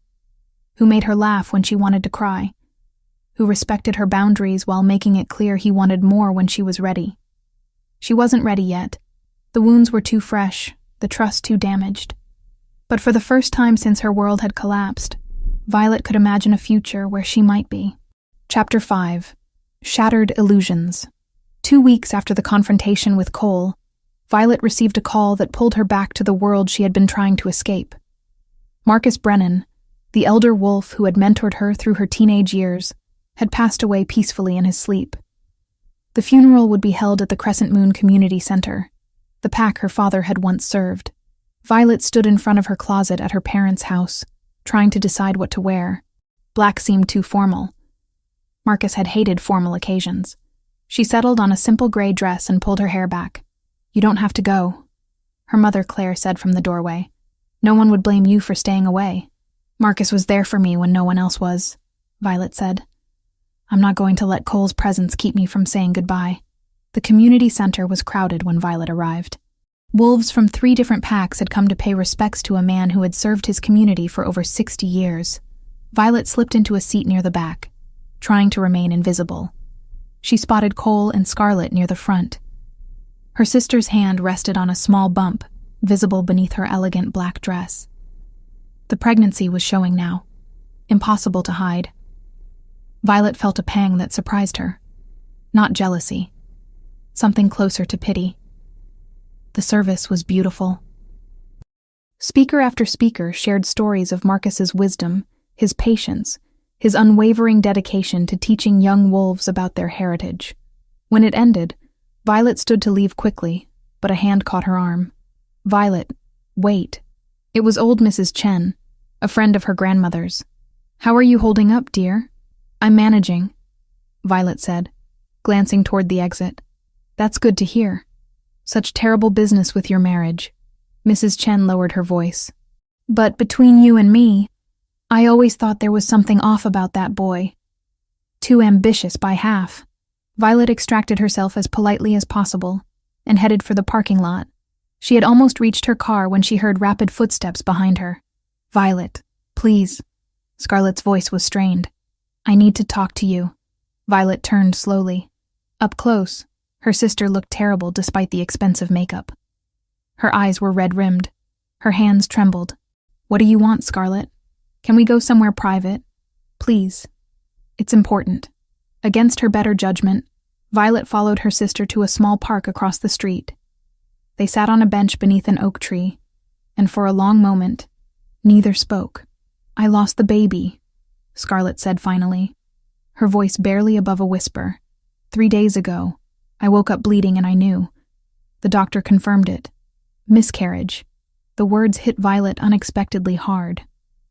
A: who made her laugh when she wanted to cry, who respected her boundaries while making it clear he wanted more when she was ready. She wasn't ready yet. The wounds were too fresh, the trust too damaged. But for the first time since her world had collapsed, Violet could imagine a future where she might be. Chapter 5. Shattered Illusions. 2 weeks after the confrontation with Cole, Violet received a call that pulled her back to the world she had been trying to escape. Marcus Brennan, the elder wolf who had mentored her through her teenage years, had passed away peacefully in his sleep. The funeral would be held at the Crescent Moon Community Center, the pack her father had once served. Violet stood in front of her closet at her parents' house, trying to decide what to wear. Black seemed too formal. Marcus had hated formal occasions. She settled on a simple gray dress and pulled her hair back. "You don't have to go," her mother Claire said from the doorway. "No one would blame you for staying away." "Marcus was there for me when no one else was," Violet said. "I'm not going to let Cole's presence keep me from saying goodbye." The community center was crowded when Violet arrived. Wolves from 3 different packs had come to pay respects to a man who had served his community for over 60 years. Violet slipped into a seat near the back, trying to remain invisible. She spotted Cole and Scarlett near the front. Her sister's hand rested on a small bump, visible beneath her elegant black dress. The pregnancy was showing now. Impossible to hide. Violet felt a pang that surprised her. Not jealousy. Something closer to pity. The service was beautiful. Speaker after speaker shared stories of Marcus's wisdom, his patience, his unwavering dedication to teaching young wolves about their heritage. When it ended, Violet stood to leave quickly, but a hand caught her arm. "Violet, wait." It was old Mrs. Chen, a friend of her grandmother's. "How are you holding up, dear?" "I'm managing," Violet said, glancing toward the exit. "That's good to hear." Such terrible business with your marriage. Mrs. Chen lowered her voice. But between you and me, I always thought there was something off about that boy. Too ambitious by half. Violet extracted herself as politely as possible and headed for the parking lot. She had almost reached her car when she heard rapid footsteps behind her. Violet, please. Scarlett's voice was strained. I need to talk to you. Violet turned slowly. Up close, her sister looked terrible despite the expensive makeup. Her eyes were red-rimmed. Her hands trembled. What do you want, Scarlett? Can we go somewhere private? Please. It's important. Against her better judgment, Violet followed her sister to a small park across the street. They sat on a bench beneath an oak tree, and for a long moment, neither spoke. I lost the baby, Scarlett said finally, her voice barely above a whisper. 3 days ago, I woke up bleeding and I knew. The doctor confirmed it. Miscarriage. The words hit Violet unexpectedly hard.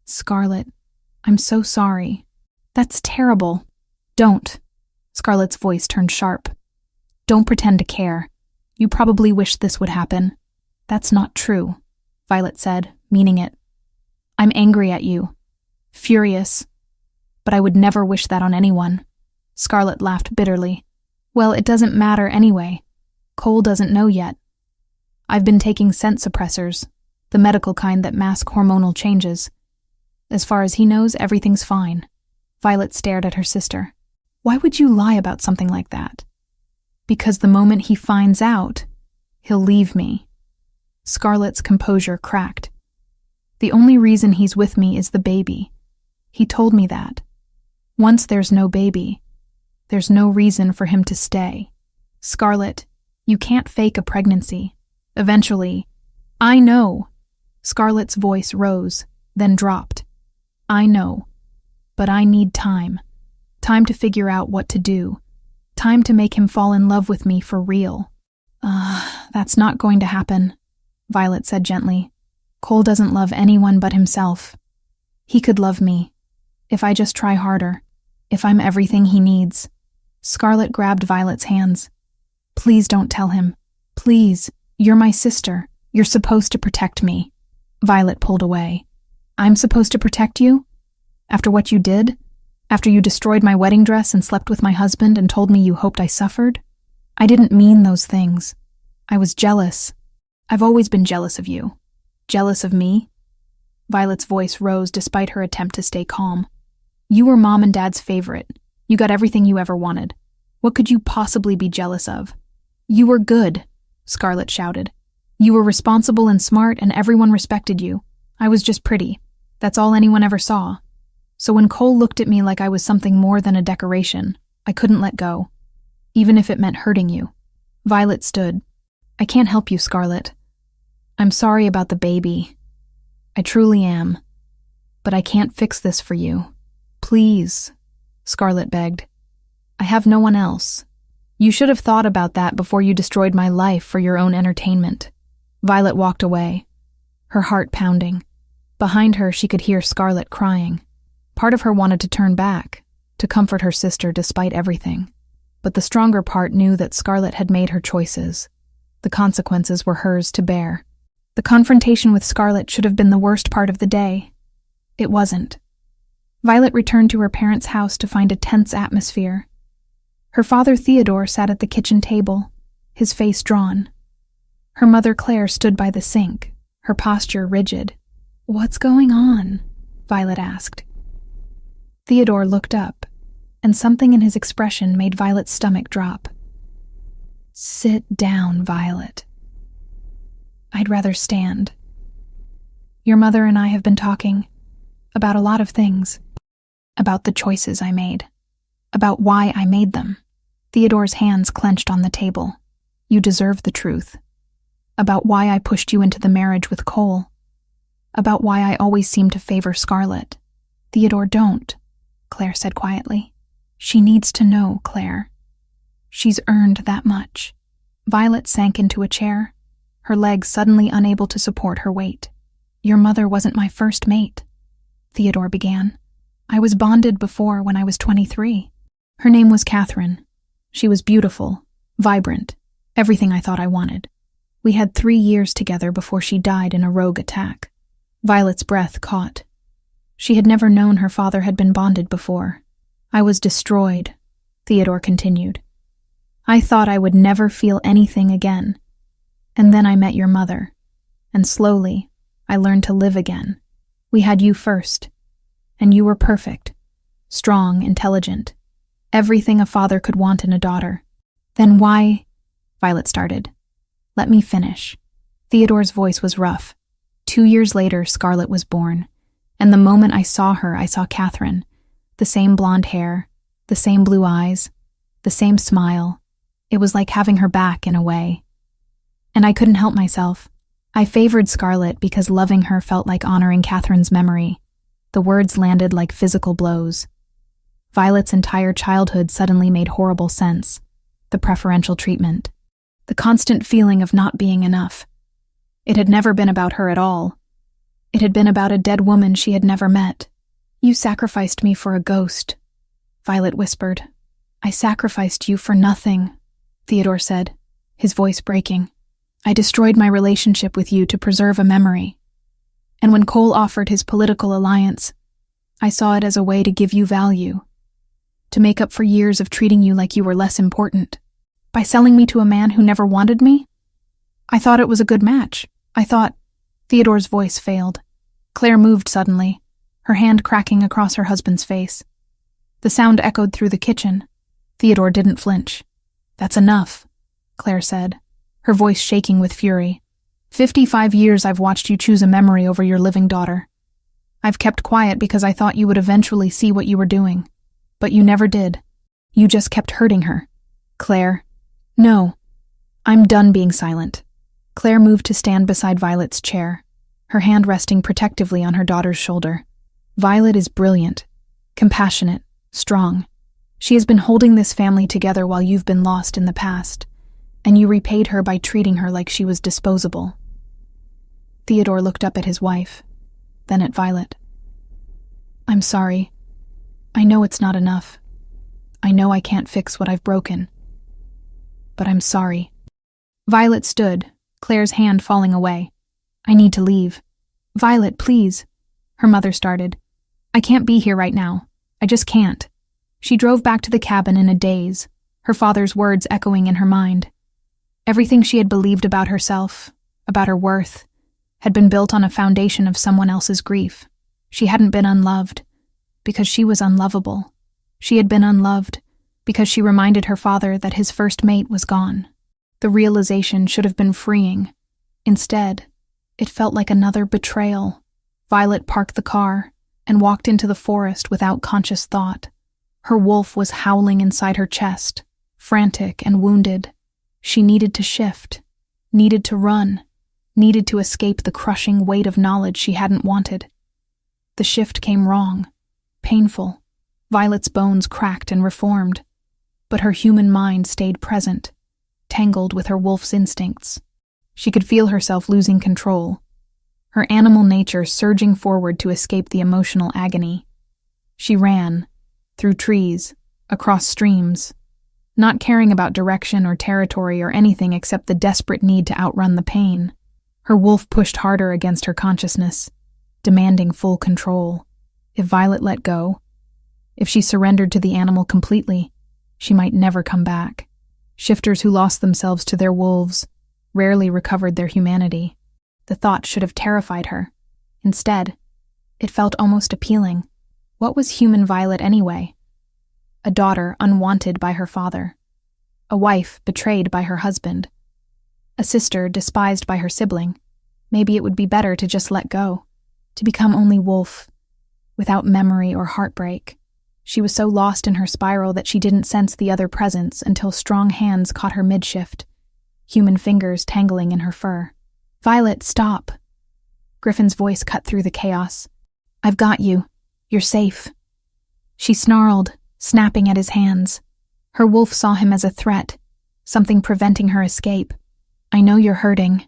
A: Scarlett, I'm so sorry. That's terrible. Don't. Scarlett's voice turned sharp. Don't pretend to care. You probably wish this would happen. That's not true, Violet said, meaning it. I'm angry at you. Furious. But I would never wish that on anyone. Scarlett laughed bitterly. Well, it doesn't matter anyway. Cole doesn't know yet. I've been taking scent suppressors, the medical kind that mask hormonal changes. As far as he knows, everything's fine. Violet stared at her sister. Why would you lie about something like that? Because the moment he finds out, he'll leave me. Scarlett's composure cracked. The only reason he's with me is the baby. He told me that. Once there's no baby, there's no reason for him to stay. Scarlett, you can't fake a pregnancy. Eventually, I know. Scarlett's voice rose, then dropped. I know. But I need time. Time to figure out what to do. Time to make him fall in love with me for real. That's not going to happen, Violet said gently. Cole doesn't love anyone but himself. He could love me. If I just try harder. If I'm everything he needs. Scarlett grabbed Violet's hands. Please don't tell him. Please. You're my sister. You're supposed to protect me. Violet pulled away. I'm supposed to protect you? After what you did? After you destroyed my wedding dress and slept with my husband and told me you hoped I suffered? I didn't mean those things. I was jealous. I've always been jealous of you. Jealous of me? Violet's voice rose despite her attempt to stay calm. You were Mom and Dad's favorite. You got everything you ever wanted. What could you possibly be jealous of? You were good, Scarlett shouted. You were responsible and smart and everyone respected you. I was just pretty. That's all anyone ever saw. So when Cole looked at me like I was something more than a decoration, I couldn't let go, even if it meant hurting you. Violet stood. I can't help you, Scarlett. I'm sorry about the baby. I truly am. But I can't fix this for you. Please, Scarlett begged. I have no one else. You should have thought about that before you destroyed my life for your own entertainment. Violet walked away, her heart pounding. Behind her, she could hear Scarlett crying. Part of her wanted to turn back, to comfort her sister despite everything. But the stronger part knew that Scarlett had made her choices. The consequences were hers to bear. The confrontation with Scarlett should have been the worst part of the day. It wasn't. Violet returned to her parents' house to find a tense atmosphere. Her father Theodore sat at the kitchen table, his face drawn. Her mother Claire stood by the sink, her posture rigid. What's going on? Violet asked. Theodore looked up, and something in his expression made Violet's stomach drop. Sit down, Violet. I'd rather stand. Your mother and I have been talking about a lot of things, about the choices I made, about why I made them. Theodore's hands clenched on the table. You deserve the truth. About why I pushed you into the marriage with Cole. About why I always seem to favor Scarlett. Theodore, don't, Claire said quietly. She needs to know, Claire. She's earned that much. Violet sank into a chair, her legs suddenly unable to support her weight. Your mother wasn't my first mate, Theodore began. I was bonded before when I was 23. Her name was Catherine. She was beautiful, vibrant, everything I thought I wanted. We had 3 years together before she died in a rogue attack. Violet's breath caught. She had never known her father had been bonded before. I was destroyed, Theodore continued. I thought I would never feel anything again. And then I met your mother. And slowly, I learned to live again. We had you first. And you were perfect. Strong, intelligent. Everything a father could want in a daughter. Then why? Violet started. Let me finish. Theodore's voice was rough. 2 years later, Scarlett was born. And the moment I saw her, I saw Catherine. The same blonde hair, the same blue eyes, the same smile. It was like having her back in a way. And I couldn't help myself. I favored Scarlett because loving her felt like honoring Catherine's memory. The words landed like physical blows. Violet's entire childhood suddenly made horrible sense. The preferential treatment. The constant feeling of not being enough. It had never been about her at all. It had been about a dead woman she had never met. You sacrificed me for a ghost, Violet whispered. I sacrificed you for nothing, Theodore said, his voice breaking. I destroyed my relationship with you to preserve a memory. And when Cole offered his political alliance, I saw it as a way to give you value, to make up for years of treating you like you were less important. By selling me to a man who never wanted me? I thought it was a good match. I thought... Theodore's voice failed. Claire moved suddenly, her hand cracking across her husband's face. The sound echoed through the kitchen. Theodore didn't flinch. That's enough, Claire said, her voice shaking with fury. 55 years I've watched you choose a memory over your living daughter. I've kept quiet because I thought you would eventually see what you were doing. But you never did. You just kept hurting her. Claire. No. I'm done being silent. Claire moved to stand beside Violet's chair, her hand resting protectively on her daughter's shoulder. Violet is brilliant, compassionate, strong. She has been holding this family together while you've been lost in the past, and you repaid her by treating her like she was disposable. Theodore looked up at his wife, then at Violet. I'm sorry. I know it's not enough. I know I can't fix what I've broken. But I'm sorry. Violet stood, Claire's hand falling away. I need to leave. Violet, please. Her mother started. I can't be here right now. I just can't. She drove back to the cabin in a daze, her father's words echoing in her mind. Everything she had believed about herself, about her worth, had been built on a foundation of someone else's grief. She hadn't been unloved, because she was unlovable. She had been unloved, because she reminded her father that his first mate was gone. The realization should have been freeing. Instead, it felt like another betrayal. Violet parked the car and walked into the forest without conscious thought. Her wolf was howling inside her chest, frantic and wounded. She needed to shift, needed to run, needed to escape the crushing weight of knowledge she hadn't wanted. The shift came wrong, painful. Violet's bones cracked and reformed, but her human mind stayed present, tangled with her wolf's instincts. She could feel herself losing control, her animal nature surging forward to escape the emotional agony. She ran, through trees, across streams, not caring about direction or territory or anything except the desperate need to outrun the pain. Her wolf pushed harder against her consciousness, demanding full control. If Violet let go, if she surrendered to the animal completely, she might never come back. Shifters who lost themselves to their wolves rarely recovered their humanity. The thought should have terrified her. Instead, it felt almost appealing. What was human Violet anyway? A daughter unwanted by her father. A wife betrayed by her husband. A sister despised by her sibling. Maybe it would be better to just let go, to become only wolf, without memory or heartbreak. She was so lost in her spiral that she didn't sense the other presence until strong hands caught her mid-shift, human fingers tangling in her fur. Violet, stop. Griffin's voice cut through the chaos. I've got you. You're safe. She snarled, snapping at his hands. Her wolf saw him as a threat, something preventing her escape. I know you're hurting.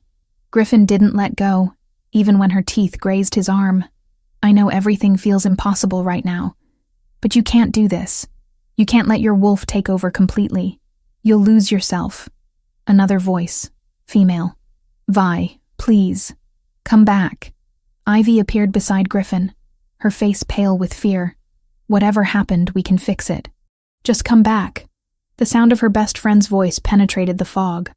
A: Griffin didn't let go, even when her teeth grazed his arm. I know everything feels impossible right now, but you can't do this. You can't let your wolf take over completely. You'll lose yourself. Another voice, female. Vi, please, come back. Ivy appeared beside Griffin, her face pale with fear. Whatever happened, we can fix it. Just come back. The sound of her best friend's voice penetrated the fog.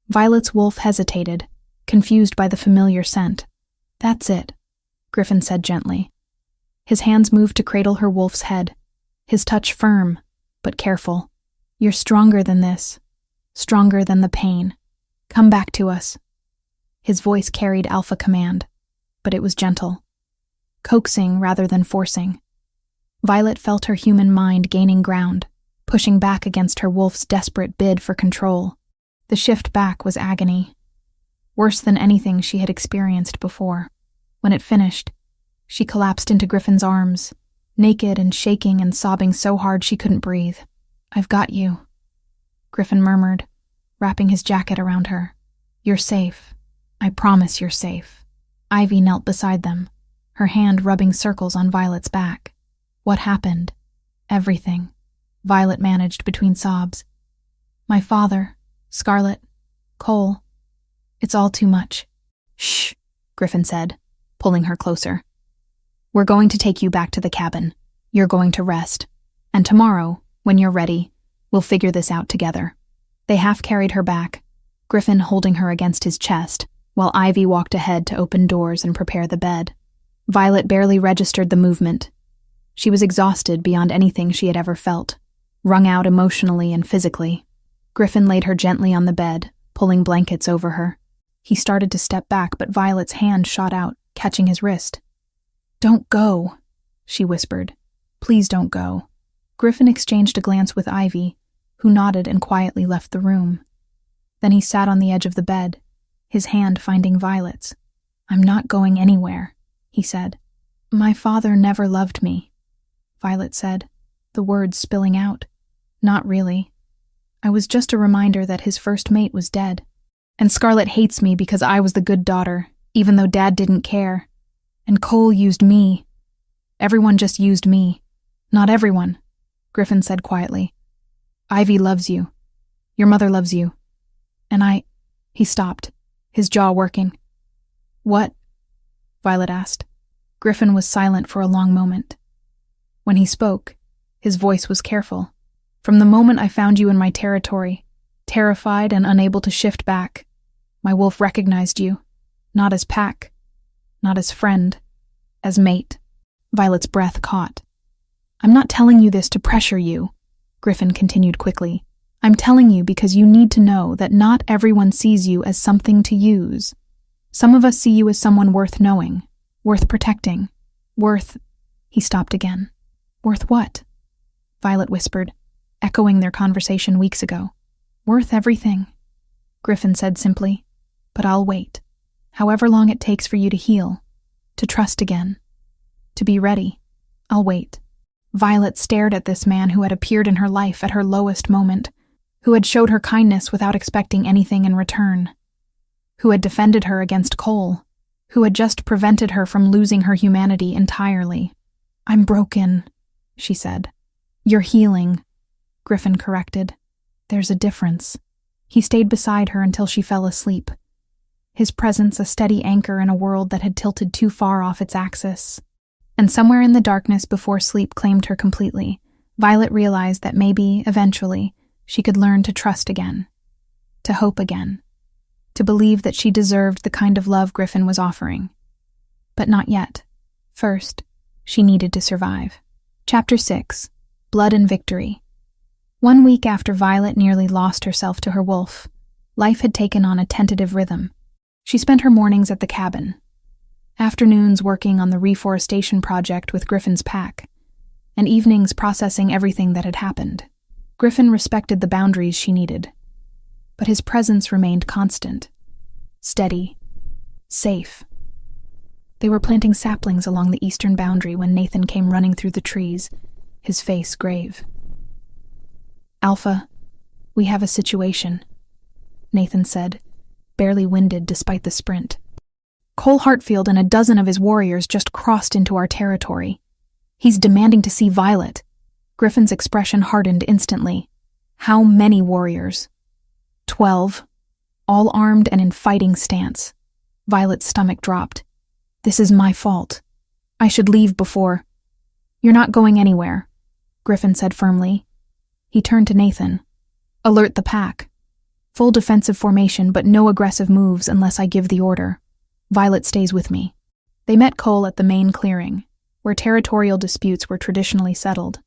A: Violet's wolf hesitated, confused by the familiar scent. That's it, Griffin said gently. His hands moved to cradle her wolf's head, his touch firm, but careful. You're stronger than this, stronger than the pain. Come back to us. His voice carried alpha command, but it was gentle, coaxing rather than forcing. Violet felt her human mind gaining ground, pushing back against her wolf's desperate bid for control. The shift back was agony, worse than anything she had experienced before. When it finished, she collapsed into Griffin's arms, naked and shaking and sobbing so hard she couldn't breathe. I've got you, Griffin murmured, wrapping his jacket around her. You're safe. I promise you're safe. Ivy knelt beside them, her hand rubbing circles on Violet's back. What happened? Everything, Violet managed between sobs. My father, Scarlet, Cole. It's all too much. Shh, Griffin said, pulling her closer. We're going to take you back to the cabin. You're going to rest. And tomorrow, when you're ready, we'll figure this out together. They half carried her back, Griffin holding her against his chest, while Ivy walked ahead to open doors and prepare the bed. Violet barely registered the movement. She was exhausted beyond anything she had ever felt, wrung out emotionally and physically. Griffin laid her gently on the bed, pulling blankets over her. He started to step back, but Violet's hand shot out, catching his wrist. Don't go, she whispered. Please don't go. Griffin exchanged a glance with Ivy, who nodded and quietly left the room. Then he sat on the edge of the bed, his hand finding Violet's. I'm not going anywhere, he said. My father never loved me, Violet said, the words spilling out. Not really. I was just a reminder that his first mate was dead. And Scarlet hates me because I was the good daughter, even though Dad didn't care. And Cole used me. Everyone just used me. Not everyone, Griffin said quietly. Ivy loves you. Your mother loves you. And He stopped, his jaw working. What? Violet asked. Griffin was silent for a long moment. When he spoke, his voice was careful. From the moment I found you in my territory, terrified and unable to shift back, my wolf recognized you, not as pack, not as friend, as mate. Violet's breath caught. I'm not telling you this to pressure you, Griffin continued quickly. I'm telling you because you need to know that not everyone sees you as something to use. Some of us see you as someone worth knowing, worth protecting, worth... He stopped again. Worth what? Violet whispered, echoing their conversation weeks ago. Worth everything, Griffin said simply. But I'll wait. However long it takes for you to heal, to trust again, to be ready, I'll wait. Violet stared at this man who had appeared in her life at her lowest moment, who had showed her kindness without expecting anything in return, who had defended her against Cole, who had just prevented her from losing her humanity entirely. I'm broken, she said. You're healing, Griffin corrected. There's a difference. He stayed beside her until she fell asleep, his presence a steady anchor in a world that had tilted too far off its axis. And somewhere in the darkness before sleep claimed her completely, Violet realized that maybe, eventually, she could learn to trust again, to hope again, to believe that she deserved the kind of love Griffin was offering. But not yet. First, she needed to survive. Chapter 6. Blood and Victory. 1 week after Violet nearly lost herself to her wolf, life had taken on a tentative rhythm. She spent her mornings at the cabin, afternoons working on the reforestation project with Griffin's pack, and evenings processing everything that had happened. Griffin respected the boundaries she needed, but his presence remained constant, steady, safe. They were planting saplings along the eastern boundary when Nathan came running through the trees, his face grave. Alpha, we have a situation, Nathan said, barely winded despite the sprint. Cole Hartfield and a dozen of his warriors just crossed into our territory. He's demanding to see Violet. Griffin's expression hardened instantly. How many warriors? 12, all armed and in fighting stance. Violet's stomach dropped. This is my fault. I should leave before. You're not going anywhere, Griffin said firmly. He turned to Nathan. Alert the pack. Full defensive formation, but no aggressive moves unless I give the order. Violet stays with me. They met Cole at the main clearing, where territorial disputes were traditionally settled.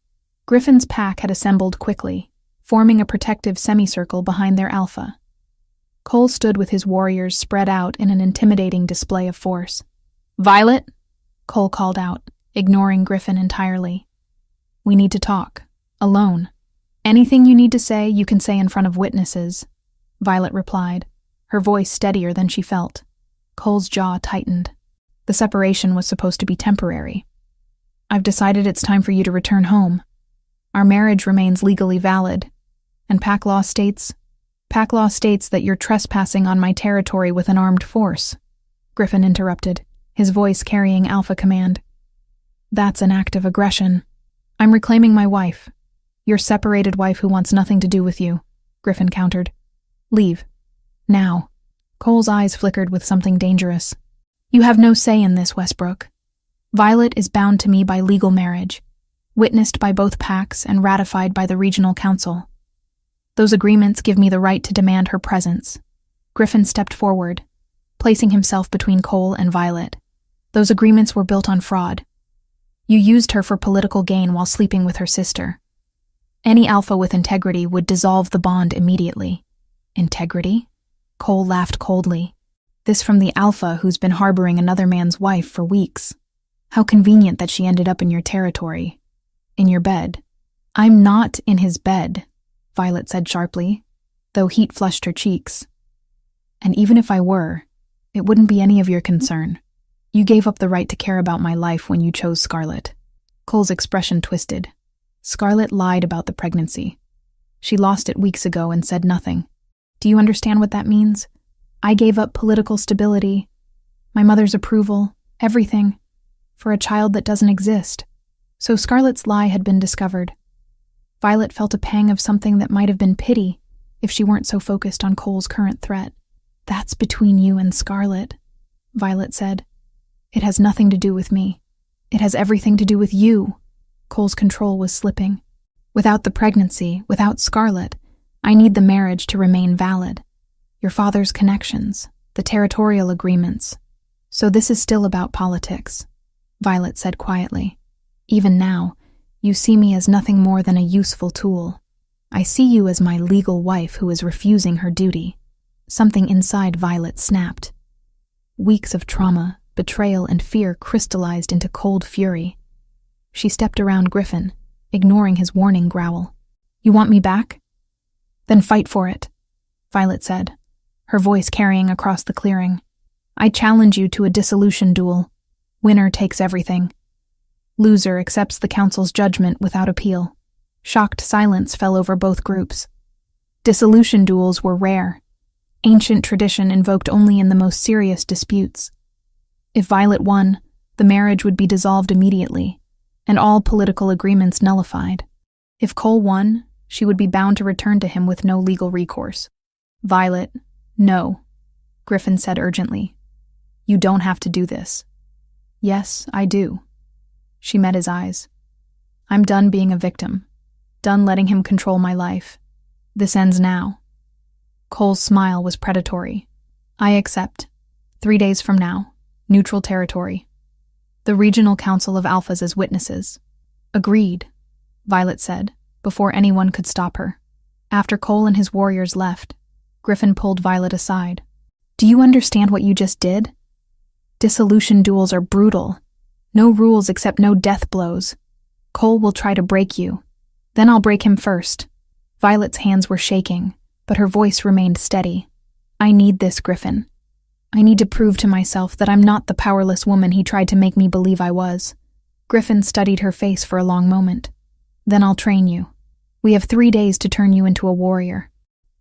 A: Griffin's pack had assembled quickly, forming a protective semicircle behind their alpha. Cole stood with his warriors spread out in an intimidating display of force. Violet, Cole called out, ignoring Griffin entirely. We need to talk. Alone. Anything you need to say, you can say in front of witnesses, Violet replied, her voice steadier than she felt. Cole's jaw tightened. The separation was supposed to be temporary. I've decided it's time for you to return home. Our marriage remains legally valid, and pack law states that you're trespassing on my territory with an armed force, Griffin interrupted, his voice carrying alpha command. That's an act of aggression. I'm reclaiming my wife. Your separated wife who wants nothing to do with you, Griffin countered. Leave. Now. Cole's eyes flickered with something dangerous. You have no say in this, Westbrook. Violet is bound to me by legal marriage, witnessed by both packs and ratified by the regional council. Those agreements give me the right to demand her presence. Griffin stepped forward, placing himself between Cole and Violet. Those agreements were built on fraud. You used her for political gain while sleeping with her sister. Any alpha with integrity would dissolve the bond immediately. Integrity? Cole laughed coldly. This from the alpha who's been harboring another man's wife for weeks. How convenient that she ended up in your territory. In your bed. I'm not in his bed, Violet said sharply, though heat flushed her cheeks. And even if I were, it wouldn't be any of your concern. You gave up the right to care about my life when you chose Scarlett. Cole's expression twisted. Scarlett lied about the pregnancy. She lost it weeks ago and said nothing. Do you understand what that means? I gave up political stability, my mother's approval, everything, for a child that doesn't exist. So Scarlett's lie had been discovered. Violet felt a pang of something that might have been pity if she weren't so focused on Cole's current threat. That's between you and Scarlett, Violet said. It has nothing to do with me. It has everything to do with you. Cole's control was slipping. Without the pregnancy, without Scarlett, I need the marriage to remain valid. Your father's connections, the territorial agreements. So this is still about politics, Violet said quietly. Even now, you see me as nothing more than a useful tool. I see you as my legal wife who is refusing her duty. Something inside Violet snapped. Weeks of trauma, betrayal, and fear crystallized into cold fury. She stepped around Griffin, ignoring his warning growl. You want me back? Then fight for it, Violet said, her voice carrying across the clearing. I challenge you to a dissolution duel. Winner takes everything. Loser accepts the council's judgment without appeal. Shocked silence fell over both groups. Dissolution duels were rare. Ancient tradition invoked only in the most serious disputes. If Violet won, the marriage would be dissolved immediately, and all political agreements nullified. If Cole won, she would be bound to return to him with no legal recourse. Violet, no, Griffin said urgently. You don't have to do this. Yes, I do. She met his eyes. I'm done being a victim. Done letting him control my life. This ends now. Cole's smile was predatory. I accept. 3 days from now. Neutral territory. The Regional Council of Alphas as witnesses. Agreed, Violet said, before anyone could stop her. After Cole and his warriors left, Griffin pulled Violet aside. Do you understand what you just did? Dissolution duels are brutal. No rules except no death blows. Cole will try to break you. Then I'll break him first. Violet's hands were shaking, but her voice remained steady. I need this, Griffin. I need to prove to myself that I'm not the powerless woman he tried to make me believe I was. Griffin studied her face for a long moment. Then I'll train you. We have 3 days to turn you into a warrior.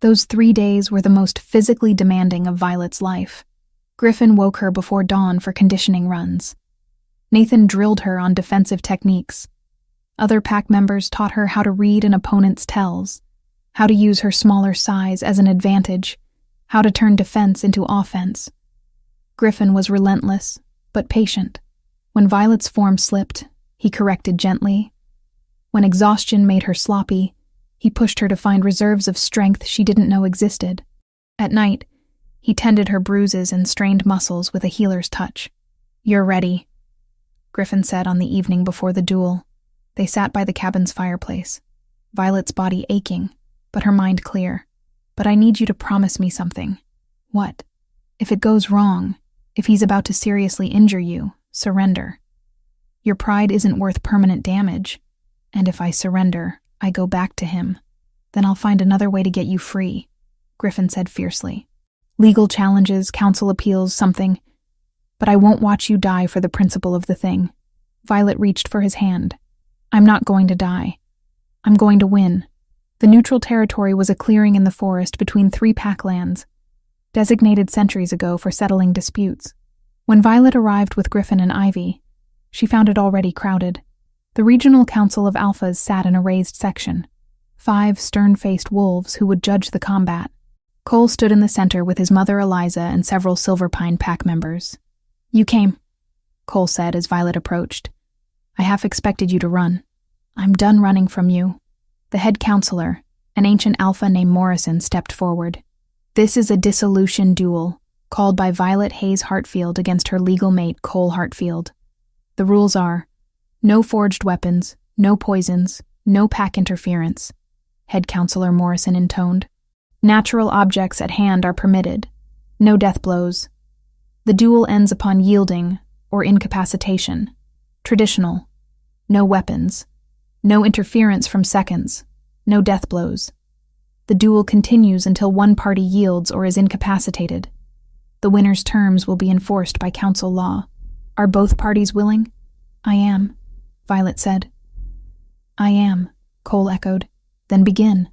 A: Those 3 days were the most physically demanding of Violet's life. Griffin woke her before dawn for conditioning runs. Nathan drilled her on defensive techniques. Other pack members taught her how to read an opponent's tells, how to use her smaller size as an advantage, how to turn defense into offense. Griffin was relentless, but patient. When Violet's form slipped, he corrected gently. When exhaustion made her sloppy, he pushed her to find reserves of strength she didn't know existed. At night, he tended her bruises and strained muscles with a healer's touch. "You're ready," Griffin said on the evening before the duel. They sat by the cabin's fireplace, Violet's body aching, but her mind clear. "But I need you to promise me something." "What?" "If it goes wrong, if he's about to seriously injure you, surrender. Your pride isn't worth permanent damage, and if I surrender, I go back to him. Then I'll find another way to get you free," Griffin said fiercely. "Legal challenges, council appeals, something. But I won't watch you die for the principle of the thing." Violet reached for his hand. "I'm not going to die. I'm going to win." The neutral territory was a clearing in the forest between 3 packlands, designated centuries ago for settling disputes. When Violet arrived with Griffin and Ivy, she found it already crowded. The regional council of alphas sat in a raised section, 5 stern-faced wolves who would judge the combat. Cole stood in the center with his mother Eliza and several Silverpine pack members. "You came," Cole said as Violet approached. "I half expected you to run." "I'm done running from you." The head counselor, an ancient alpha named Morrison, stepped forward. "This is a dissolution duel, called by Violet Hayes Hartfield against her legal mate Cole Hartfield. The rules are, no forged weapons, no poisons, no pack interference," head counselor Morrison intoned. "Natural objects at hand are permitted. No death blows. The duel ends upon yielding or incapacitation. Traditional. No weapons. No interference from seconds. No death blows. The duel continues until one party yields or is incapacitated. The winner's terms will be enforced by council law. Are both parties willing?" "I am," Violet said. "I am," Cole echoed. "Then begin."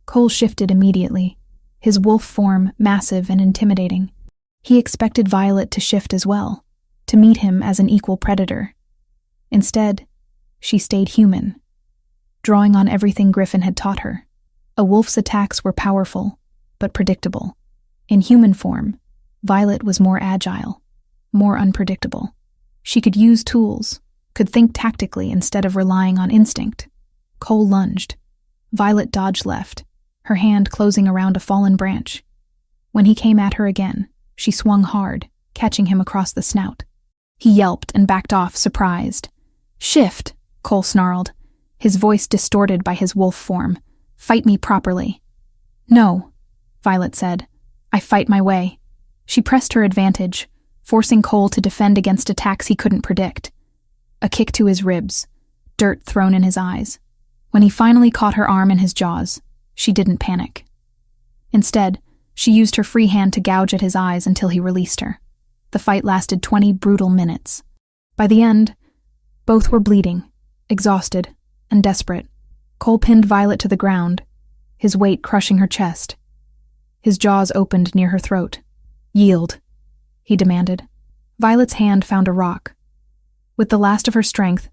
A: Cole shifted immediately, his wolf form massive and intimidating. He expected Violet to shift as well, to meet him as an equal predator. Instead, she stayed human, drawing on everything Griffin had taught her. A wolf's attacks were powerful, but predictable. In human form, Violet was more agile, more unpredictable. She could use tools, could think tactically instead of relying on instinct. Cole lunged. Violet dodged left, her hand closing around a fallen branch. When he came at her again, she swung hard, catching him across the snout. He yelped and backed off, surprised. "Shift," Cole snarled, his voice distorted by his wolf form. "Fight me properly." "No," Violet said. "I fight my way." She pressed her advantage, forcing Cole to defend against attacks he couldn't predict. A kick to his ribs, dirt thrown in his eyes. When he finally caught her arm in his jaws, she didn't panic. Instead, she used her free hand to gouge at his eyes until he released her. The fight lasted 20 brutal minutes. By the end, both were bleeding, exhausted, and desperate. Cole pinned Violet to the ground, his weight crushing her chest. His jaws opened near her throat. "Yield," he demanded. Violet's hand found a rock. With the last of her strength,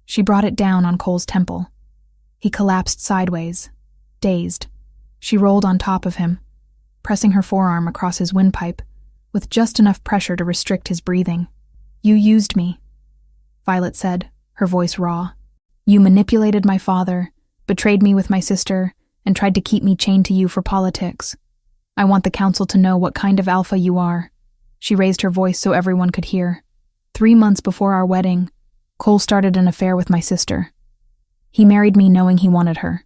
A: she brought it down on Cole's temple. He collapsed sideways, dazed. She rolled on top of him, pressing her forearm across his windpipe, with just enough pressure to restrict his breathing. "You used me," Violet said, her voice raw. "You manipulated my father, betrayed me with my sister, and tried to keep me chained to you for politics. I want the council to know what kind of alpha you are." She raised her voice so everyone could hear. 3 months before our wedding, Cole started an affair with my sister. He married me knowing he wanted her.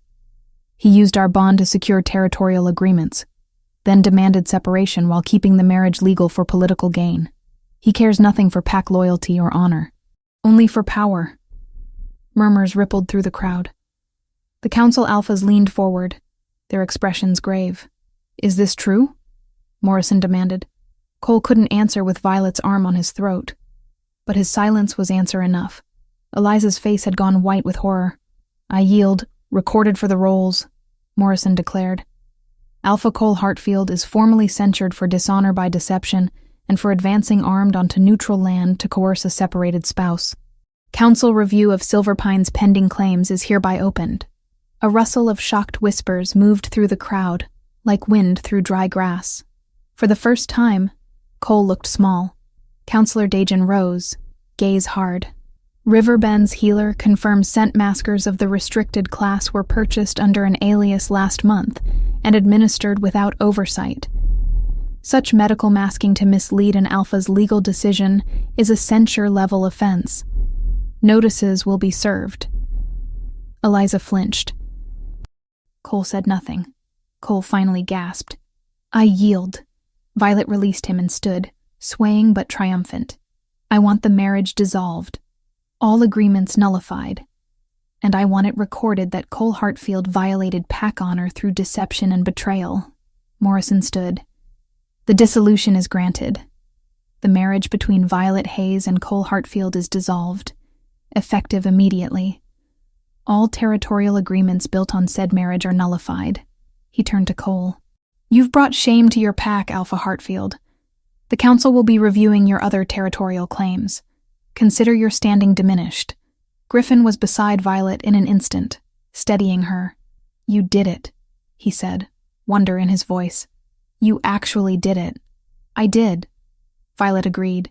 A: He used our bond to secure territorial agreements, then demanded separation while keeping the marriage legal for political gain. He cares nothing for pack loyalty or honor, only for power. Murmurs rippled through the crowd. The council alphas leaned forward, their expressions grave. "Is this true?" Morrison demanded. Cole couldn't answer with Violet's arm on his throat, but his silence was answer enough. Eliza's face had gone white with horror. "I yield, recorded for the rolls," Morrison declared. Alpha Cole Hartfield is formally censured for dishonor by deception and for advancing armed onto neutral land to coerce a separated spouse. Council review of Silverpine's pending claims is hereby opened. A rustle of shocked whispers moved through the crowd, like wind through dry grass. For the first time, Cole looked small. Counselor Dajan rose, gaze hard. Riverbend's healer confirmed scent maskers of the restricted class were purchased under an alias last month and administered without oversight. Such medical masking to mislead an alpha's legal decision is a censure-level offense. Notices will be served. Eliza flinched. Cole said nothing. Cole finally gasped. I yield. Violet released him and stood, swaying but triumphant. I want the marriage dissolved. All agreements nullified. And I want it recorded that Cole Hartfield violated pack honor through deception and betrayal. Morrison stood. The dissolution is granted. The marriage between Violet Hayes and Cole Hartfield is dissolved, effective immediately. All territorial agreements built on said marriage are nullified. He turned to Cole. You've brought shame to your pack, Alpha Hartfield. The council will be reviewing your other territorial claims. Consider your standing diminished. Griffin was beside Violet in an instant, steadying her. You did it, he said, wonder in his voice. You actually did it. I did. Violet agreed.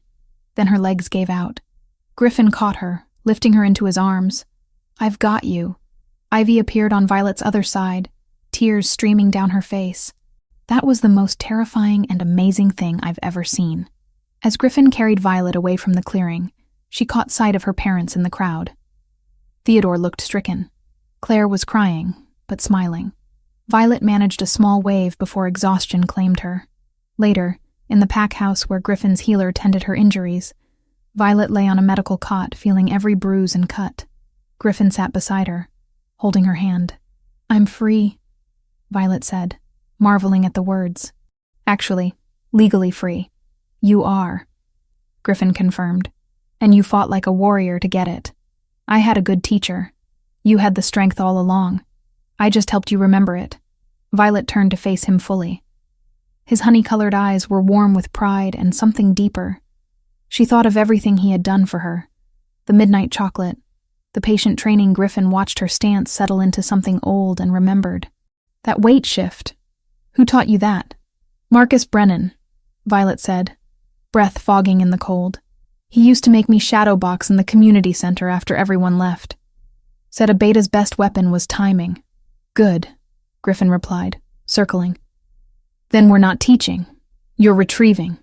A: Then her legs gave out. Griffin caught her, lifting her into his arms. I've got you. Ivy appeared on Violet's other side, tears streaming down her face. That was the most terrifying and amazing thing I've ever seen. As Griffin carried Violet away from the clearing, she caught sight of her parents in the crowd. Theodore looked stricken. Claire was crying, but smiling. Violet managed a small wave before exhaustion claimed her. Later, in the pack house where Griffin's healer tended her injuries, Violet lay on a medical cot, feeling every bruise and cut. Griffin sat beside her, holding her hand. I'm free, Violet said, marveling at the words. Actually, legally free. You are, Griffin confirmed. And you fought like a warrior to get it. I had a good teacher. You had the strength all along. I just helped you remember it. Violet turned to face him fully. His honey-colored eyes were warm with pride and something deeper. She thought of everything he had done for her. The midnight chocolate. The patient training Griffin watched her stance settle into something old and remembered. That weight shift. Who taught you that? Marcus Brennan, Violet said, breath fogging in the cold. He used to make me shadow box in the community center after everyone left. Said a beta's best weapon was timing. Good, Griffin replied, circling. Then we're not teaching. You're retrieving.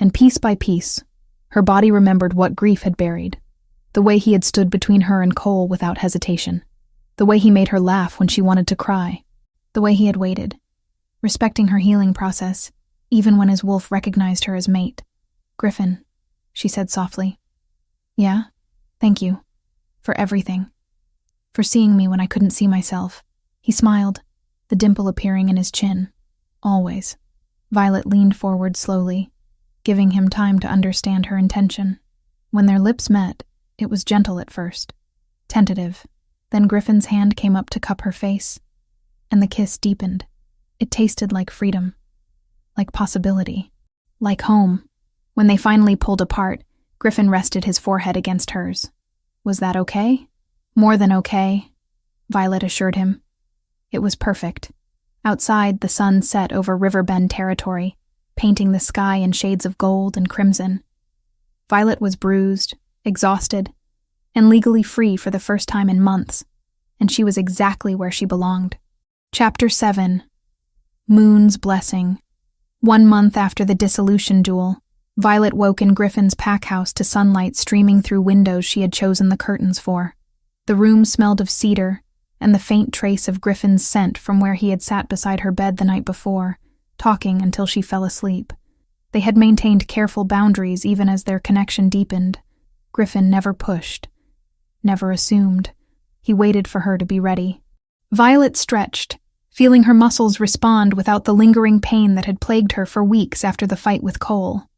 A: And piece by piece, her body remembered what grief had buried. The way he had stood between her and Cole without hesitation. The way he made her laugh when she wanted to cry. The way he had waited, respecting her healing process, even when his wolf recognized her as mate. Griffin, she said softly. Yeah? Thank you. For everything. For seeing me when I couldn't see myself. He smiled, the dimple appearing in his chin. Always. Violet leaned forward slowly, giving him time to understand her intention. When their lips met, it was gentle at first, tentative. Then Griffin's hand came up to cup her face, and the kiss deepened. It tasted like freedom, like possibility, like home. When they finally pulled apart, Griffin rested his forehead against hers. Was that okay? More than okay, Violet assured him. It was perfect. Outside, the sun set over Riverbend territory, painting the sky in shades of gold and crimson. Violet was bruised, exhausted, and legally free for the first time in months, and she was exactly where she belonged. Chapter 7. Moon's Blessing. 1 month after the dissolution duel, Violet woke in Griffin's pack house to sunlight streaming through windows she had chosen the curtains for. The room smelled of cedar, and the faint trace of Griffin's scent from where he had sat beside her bed the night before, talking until she fell asleep. They had maintained careful boundaries even as their connection deepened. Griffin never pushed, never assumed. He waited for her to be ready. Violet stretched, feeling her muscles respond without the lingering pain that had plagued her for weeks after the fight with Cole.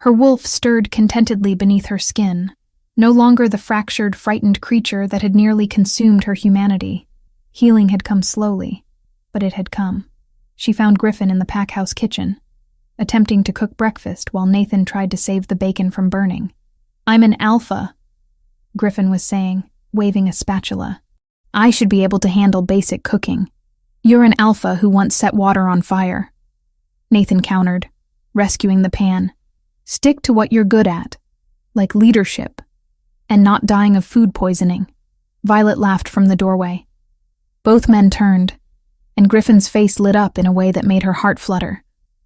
A: Her wolf stirred contentedly beneath her skin, no longer the fractured, frightened creature that had nearly consumed her humanity. Healing had come slowly, but it had come. She found Griffin in the pack house kitchen, attempting to cook breakfast while Nathan tried to save the bacon from burning. I'm an alpha, Griffin was saying, waving a spatula. I should be able to handle basic cooking. You're an alpha who once set water on fire. Nathan countered, rescuing the pan. Stick to what you're good at, like leadership, and not dying of food poisoning. Violet laughed from the doorway. Both men turned, and Griffin's face lit up in a way that made her heart flutter.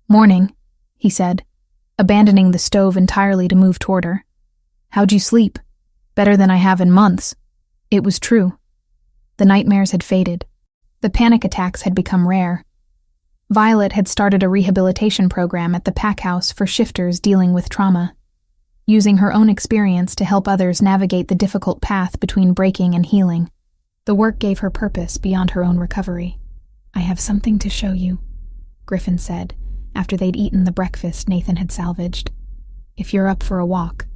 A: "Morning," he said, abandoning the stove entirely to move toward her. "How'd you sleep?" "Better than I have in months." It was true. The nightmares had faded. The panic attacks had become rare. Violet had started a rehabilitation program at the pack house for shifters dealing with trauma, using her own experience to help others navigate the difficult path between breaking and healing. The work gave her purpose beyond her own recovery. "I have something to show you," Griffin said, after they'd eaten the breakfast Nathan had salvaged. "If you're up for a walk."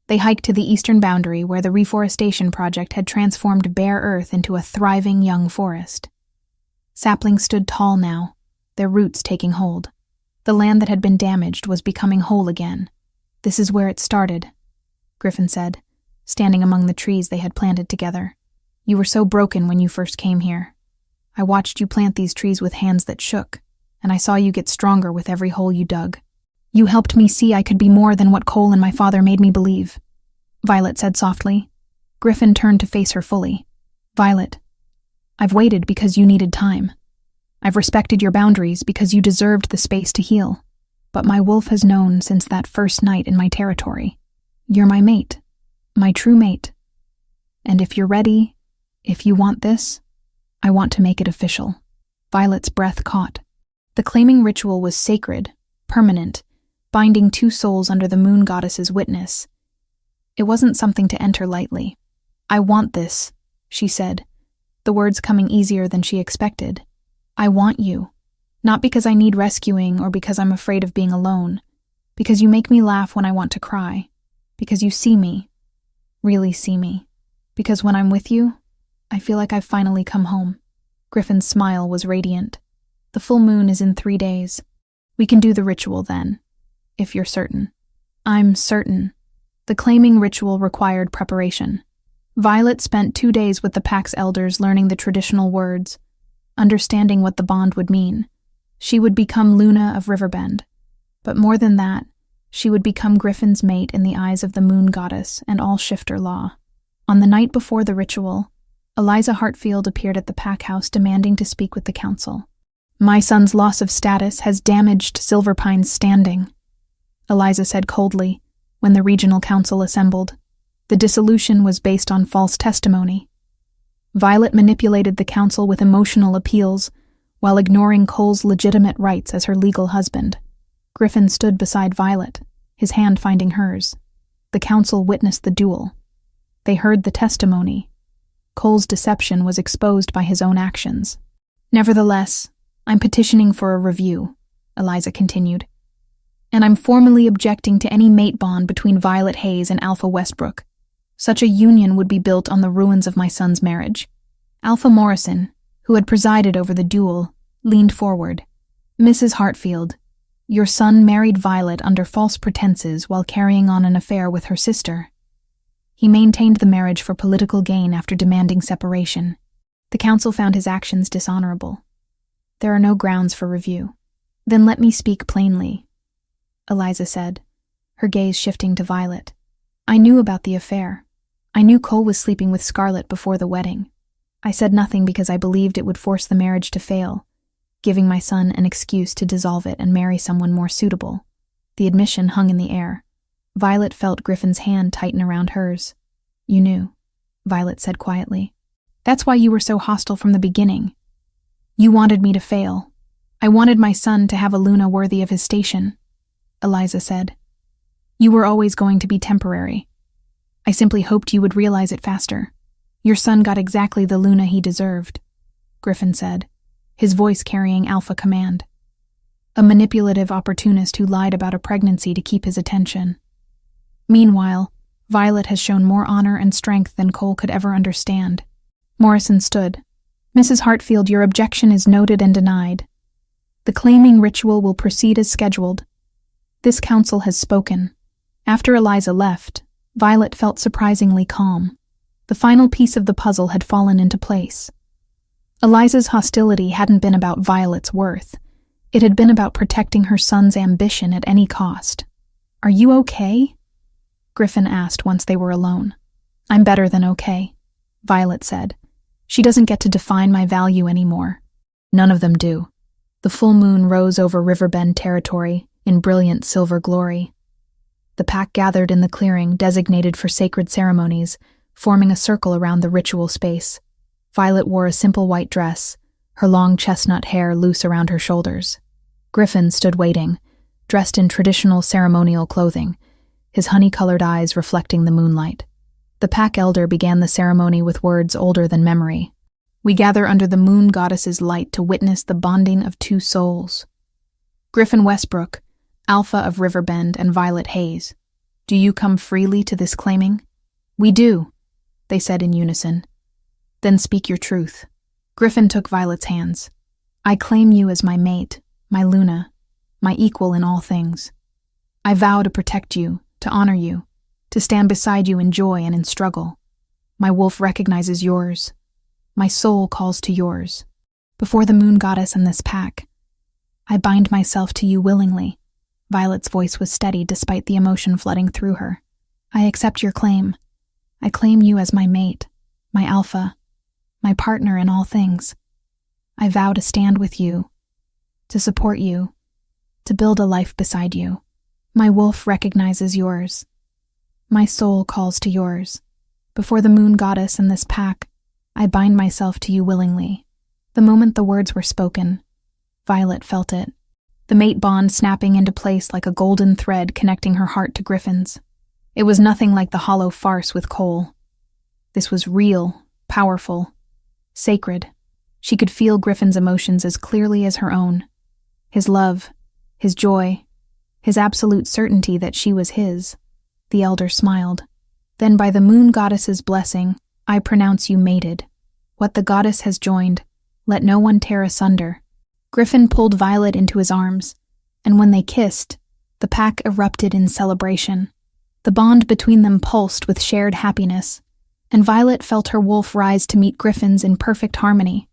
A: They hiked to the eastern boundary where the reforestation project had transformed bare earth into a thriving young forest. Saplings stood tall now, their roots taking hold. The land that had been damaged was becoming whole again. "This is where it started," Griffin said, standing among the trees they had planted together. "You were so broken when you first came here. I watched you plant these trees with hands that shook, and I saw you get stronger with every hole you dug. You helped me see I could be more than what Cole and my father made me believe," Violet said softly. Griffin turned to face her fully. "Violet, I've waited because you needed time. I've respected your boundaries because you deserved the space to heal. But my wolf has known since that first night in my territory. You're my mate, my true mate. And if you're ready, if you want this, I want to make it official." Violet's breath caught. The claiming ritual was sacred, permanent, binding two souls under the moon goddess's witness. It wasn't something to enter lightly. "I want this," she said, the words coming easier than she expected. "I want you. Not because I need rescuing or because I'm afraid of being alone. Because you make me laugh when I want to cry. Because you see me. Really see me. Because when I'm with you, I feel like I've finally come home." Griffin's smile was radiant. "The full moon is in 3 days. We can do the ritual then, if you're certain." "I'm certain." The claiming ritual required preparation. Violet spent 2 days with the pack's elders learning the traditional words, understanding what the bond would mean. She would become Luna of Riverbend. But more than that, she would become Griffin's mate in the eyes of the moon goddess and all shifter law. On the night before the ritual, Eliza Hartfield appeared at the pack house demanding to speak with the council. "My son's loss of status has damaged Silverpine's standing," Eliza said coldly when the regional council assembled. The dissolution was based on false testimony. Violet manipulated the council with emotional appeals while ignoring Cole's legitimate rights as her legal husband. Griffin stood beside Violet, his hand finding hers. The council witnessed the duel. They heard the testimony. Cole's deception was exposed by his own actions. "Nevertheless, I'm petitioning for a review," Eliza continued. "And I'm formally objecting to any mate bond between Violet Hayes and Alpha Westbrook. Such a union would be built on the ruins of my son's marriage." Alpha Morrison, who had presided over the duel, leaned forward. "Mrs. Hartfield, your son married Violet under false pretenses while carrying on an affair with her sister. He maintained the marriage for political gain after demanding separation. The council found his actions dishonorable. There are no grounds for review." "Then let me speak plainly," Eliza said, her gaze shifting to Violet. "I knew about the affair. I knew Cole was sleeping with Scarlett before the wedding. I said nothing because I believed it would force the marriage to fail, giving my son an excuse to dissolve it and marry someone more suitable." The admission hung in the air. Violet felt Griffin's hand tighten around hers. "You knew," Violet said quietly. "That's why you were so hostile from the beginning. You wanted me to fail. I wanted my son to have a Luna worthy of his station," Eliza said. "You were always going to be temporary. I simply hoped you would realize it faster. Your son got exactly the Luna he deserved," Griffin said, his voice carrying alpha command. "A manipulative opportunist who lied about a pregnancy to keep his attention. Meanwhile, Violet has shown more honor and strength than Cole could ever understand." Morrison stood. "Mrs. Hartfield, your objection is noted and denied. The claiming ritual will proceed as scheduled. This council has spoken." After Eliza left, Violet felt surprisingly calm. The final piece of the puzzle had fallen into place. Eliza's hostility hadn't been about Violet's worth. It had been about protecting her son's ambition at any cost. "Are you okay?" Griffin asked once they were alone. "I'm better than okay," Violet said. "She doesn't get to define my value anymore." None of them do. The full moon rose over Riverbend territory in brilliant silver glory. The pack gathered in the clearing designated for sacred ceremonies, forming a circle around the ritual space. Violet wore a simple white dress, her long chestnut hair loose around her shoulders. Griffin stood waiting, dressed in traditional ceremonial clothing, his honey-colored eyes reflecting the moonlight. The pack elder began the ceremony with words older than memory. "We gather under the moon goddess's light to witness the bonding of two souls. Griffin Westbrook, Alpha of Riverbend, and Violet Hayes. Do you come freely to this claiming?" "We do," they said in unison. "Then speak your truth." Griffin took Violet's hands. "I claim you as my mate, my Luna, my equal in all things. I vow to protect you, to honor you, to stand beside you in joy and in struggle. My wolf recognizes yours. My soul calls to yours. Before the moon goddess and this pack, I bind myself to you willingly." Violet's voice was steady despite the emotion flooding through her. "I accept your claim. I claim you as my mate, my alpha, my partner in all things. I vow to stand with you, to support you, to build a life beside you. My wolf recognizes yours. My soul calls to yours. Before the moon goddess and this pack, I bind myself to you willingly." The moment the words were spoken, Violet felt it, the mate bond snapping into place like a golden thread connecting her heart to Griffin's. It was nothing like the hollow farce with Cole. This was real, powerful, sacred. She could feel Griffin's emotions as clearly as her own. His love, his joy, his absolute certainty that she was his. The elder smiled. "Then by the moon goddess's blessing, I pronounce you mated. What the goddess has joined, let no one tear asunder." Griffin pulled Violet into his arms, and when they kissed, the pack erupted in celebration. The bond between them pulsed with shared happiness, and Violet felt her wolf rise to meet Griffin's in perfect harmony.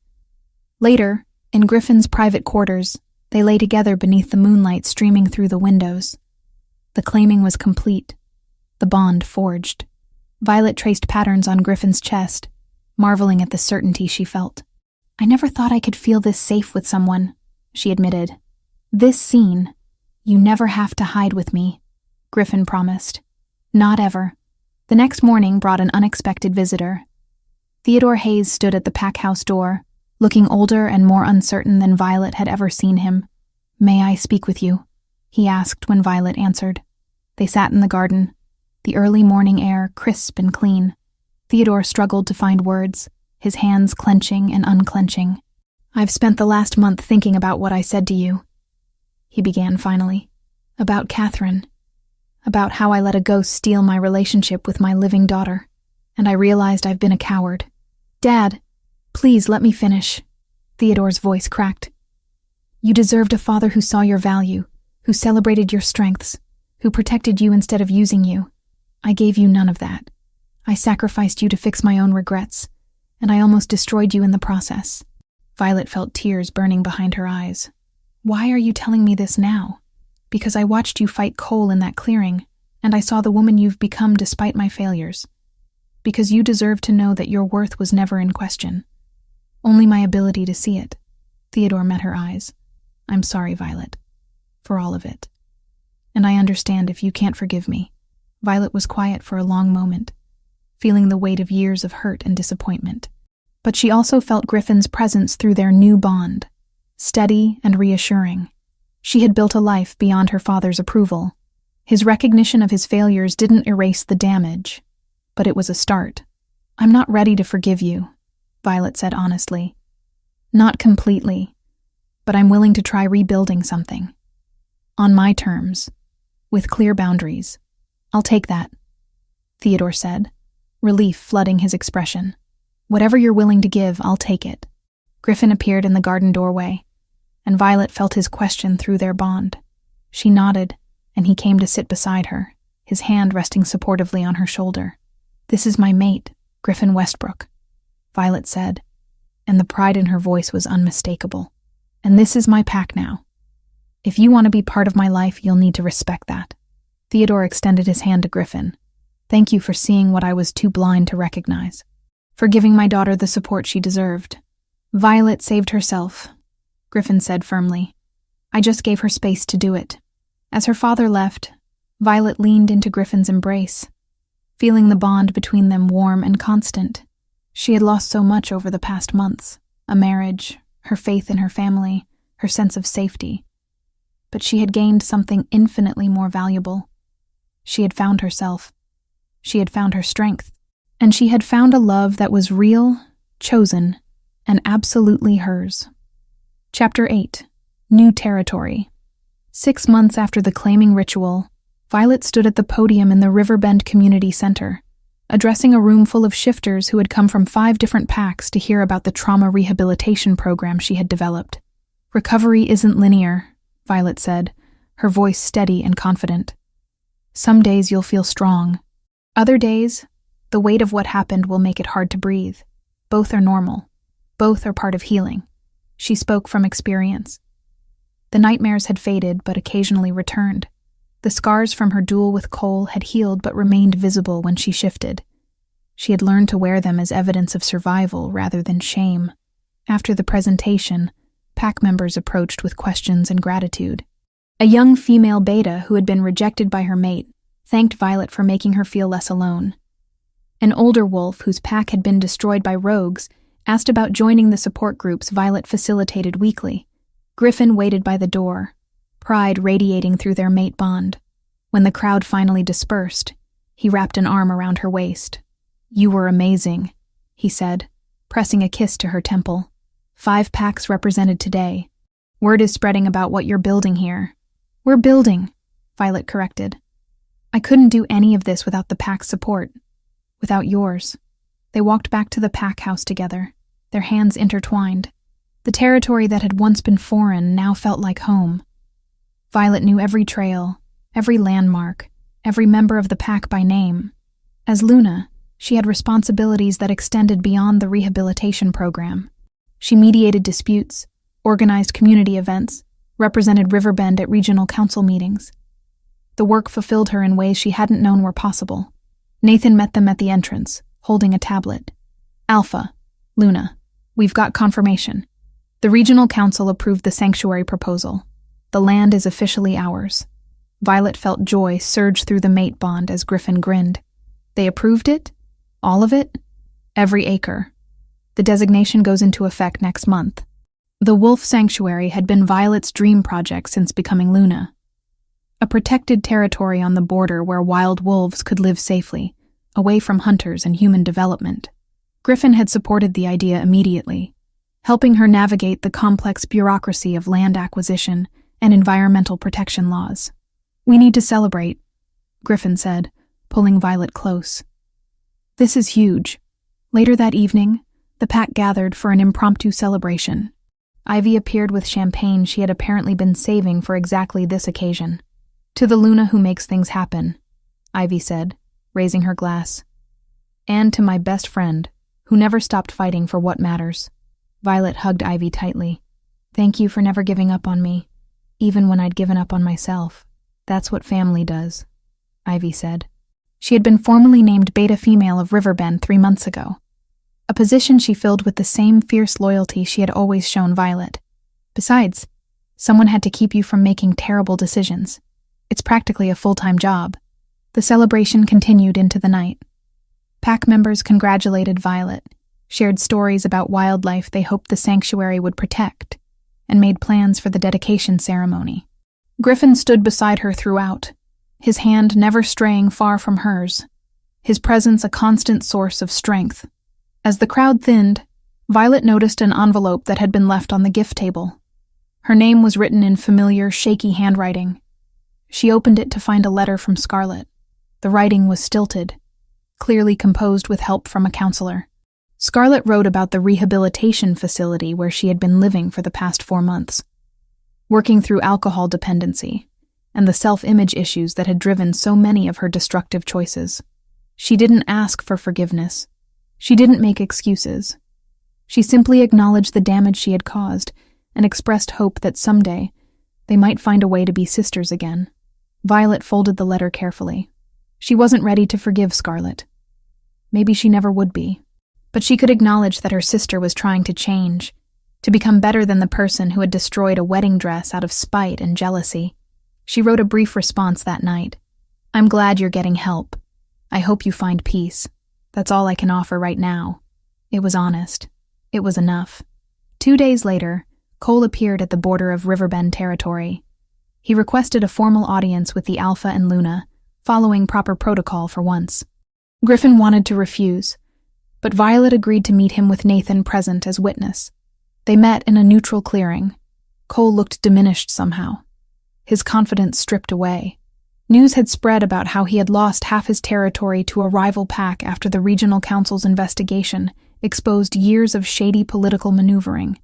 A: Later, in Griffin's private quarters, they lay together beneath the moonlight streaming through the windows. The claiming was complete, the bond forged. Violet traced patterns on Griffin's chest, marveling at the certainty she felt. "I never thought I could feel this safe with someone," she admitted. "This scene, you never have to hide with me," Griffin promised. "Not ever." The next morning brought an unexpected visitor. Theodore Hayes stood at the pack house door, looking older and more uncertain than Violet had ever seen him. "May I speak with you?" he asked when Violet answered. They sat in the garden, the early morning air crisp and clean. Theodore struggled to find words, his hands clenching and unclenching. "I've spent the last month thinking about what I said to you," he began finally. "About Catherine. About how I let a ghost steal my relationship with my living daughter. And I realized I've been a coward. Dad, please let me finish." Theodore's voice cracked. "You deserved a father who saw your value, who celebrated your strengths, who protected you instead of using you. I gave you none of that. I sacrificed you to fix my own regrets, and I almost destroyed you in the process." Violet felt tears burning behind her eyes. "Why are you telling me this now?" "Because I watched you fight Cole in that clearing, and I saw the woman you've become despite my failures. Because you deserve to know that your worth was never in question. Only my ability to see it." Theodore met her eyes. "I'm sorry, Violet, for all of it. And I understand if you can't forgive me." Violet was quiet for a long moment, feeling the weight of years of hurt and disappointment. But she also felt Griffin's presence through their new bond, steady and reassuring. She had built a life beyond her father's approval. His recognition of his failures didn't erase the damage, but it was a start. "I'm not ready to forgive you," Violet said honestly. "Not completely, but I'm willing to try rebuilding something. On my terms, with clear boundaries. I'll take that," Theodore said, relief flooding his expression. "Whatever you're willing to give, I'll take it." Griffin appeared in the garden doorway, and Violet felt his question through their bond. She nodded, and he came to sit beside her, his hand resting supportively on her shoulder. "This is my mate, Griffin Westbrook," Violet said, and the pride in her voice was unmistakable. "And this is my pack now. If you want to be part of my life, you'll need to respect that. Theodore extended his hand to Griffin. Thank you for seeing what I was too blind to recognize. For giving my daughter the support she deserved. Violet saved herself, Griffin said firmly. I just gave her space to do it. As her father left, Violet leaned into Griffin's embrace, feeling the bond between them warm and constant. She had lost so much over the past months, a marriage, her faith in her family, her sense of safety. But she had gained something infinitely more valuable. She had found herself. She had found her strength. And she had found a love that was real, chosen, and absolutely hers. Chapter 8. New Territory. 6 months after the claiming ritual, Violet stood at the podium in the Riverbend Community Center, addressing a room full of shifters who had come from 5 different packs to hear about the trauma rehabilitation program she had developed. Recovery isn't linear, Violet said, her voice steady and confident. Some days you'll feel strong. Other days, the weight of what happened will make it hard to breathe. Both are normal. Both are part of healing. She spoke from experience. The nightmares had faded but occasionally returned. The scars from her duel with Cole had healed but remained visible when she shifted. She had learned to wear them as evidence of survival rather than shame. After the presentation, pack members approached with questions and gratitude. A young female beta who had been rejected by her mate thanked Violet for making her feel less alone. An older wolf whose pack had been destroyed by rogues asked about joining the support groups Violet facilitated weekly. Griffin waited by the door, pride radiating through their mate bond. When the crowd finally dispersed, he wrapped an arm around her waist. You were amazing, he said, pressing a kiss to her temple. 5 packs represented today. Word is spreading about what you're building here. We're building, Violet corrected. I couldn't do any of this without the pack's support. Without yours. They walked back to the pack house together, their hands intertwined. The territory that had once been foreign now felt like home. Violet knew every trail, every landmark, every member of the pack by name. As Luna, she had responsibilities that extended beyond the rehabilitation program. She mediated disputes, organized community events, represented Riverbend at regional council meetings. The work fulfilled her in ways she hadn't known were possible. Nathan met them at the entrance, holding a tablet. Alpha, Luna, we've got confirmation. The regional council approved the sanctuary proposal. The land is officially ours. Violet felt joy surge through the mate bond as Griffin grinned. They approved it? All of it? Every acre. The designation goes into effect next month. The Wolf Sanctuary had been Violet's dream project since becoming Luna. A protected territory on the border where wild wolves could live safely, away from hunters and human development. Griffin had supported the idea immediately, helping her navigate the complex bureaucracy of land acquisition and environmental protection laws. We need to celebrate, Griffin said, pulling Violet close. This is huge. Later that evening, the pack gathered for an impromptu celebration. Ivy appeared with champagne she had apparently been saving for exactly this occasion. To the Luna who makes things happen, Ivy said, raising her glass. And to my best friend, who never stopped fighting for what matters. Violet hugged Ivy tightly. Thank you for never giving up on me, even when I'd given up on myself. That's what family does, Ivy said. She had been formally named Beta Female of Riverbend 3 months ago, a position she filled with the same fierce loyalty she had always shown Violet. Besides, someone had to keep you from making terrible decisions. It's practically a full-time job. The celebration continued into the night. Pack members congratulated Violet, shared stories about wildlife they hoped the sanctuary would protect, and made plans for the dedication ceremony. Griffin stood beside her throughout, his hand never straying far from hers, his presence a constant source of strength. As the crowd thinned, Violet noticed an envelope that had been left on the gift table. Her name was written in familiar, shaky handwriting. She opened it to find a letter from Scarlet. The writing was stilted, clearly composed with help from a counselor. Scarlet wrote about the rehabilitation facility where she had been living for the past 4 months, working through alcohol dependency and the self-image issues that had driven so many of her destructive choices. She didn't ask for forgiveness. She didn't make excuses. She simply acknowledged the damage she had caused and expressed hope that someday They might find a way to be sisters again. Violet folded the letter carefully. She wasn't ready to forgive Scarlet. Maybe she never would be. But she could acknowledge that her sister was trying to change, to become better than the person who had destroyed a wedding dress out of spite and jealousy. She wrote a brief response that night. "I'm glad you're getting help. I hope you find peace. That's all I can offer right now." It was honest. It was enough. 2 days later, Cole appeared at the border of Riverbend territory. He requested a formal audience with the Alpha and Luna, following proper protocol for once. Griffin wanted to refuse, but Violet agreed to meet him with Nathan present as witness. They met in a neutral clearing. Cole looked diminished somehow, his confidence stripped away. News had spread about how he had lost half his territory to a rival pack after the regional council's investigation exposed years of shady political maneuvering.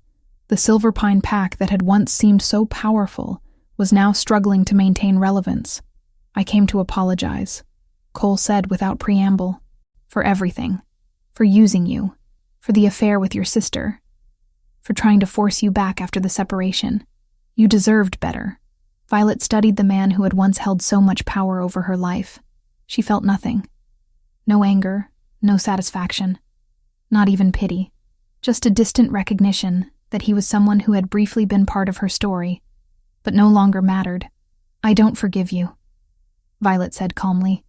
A: The Silver Pine pack that had once seemed so powerful was now struggling to maintain relevance. "I came to apologize," Cole said without preamble, "for everything, for using you, for the affair with your sister, for trying to force you back after the separation. You deserved better." Violet studied the man who had once held so much power over her life. She felt nothing. No anger, no satisfaction, not even pity, just a distant recognition that he was someone who had briefly been part of her story, but no longer mattered. "I don't forgive you," Violet said calmly.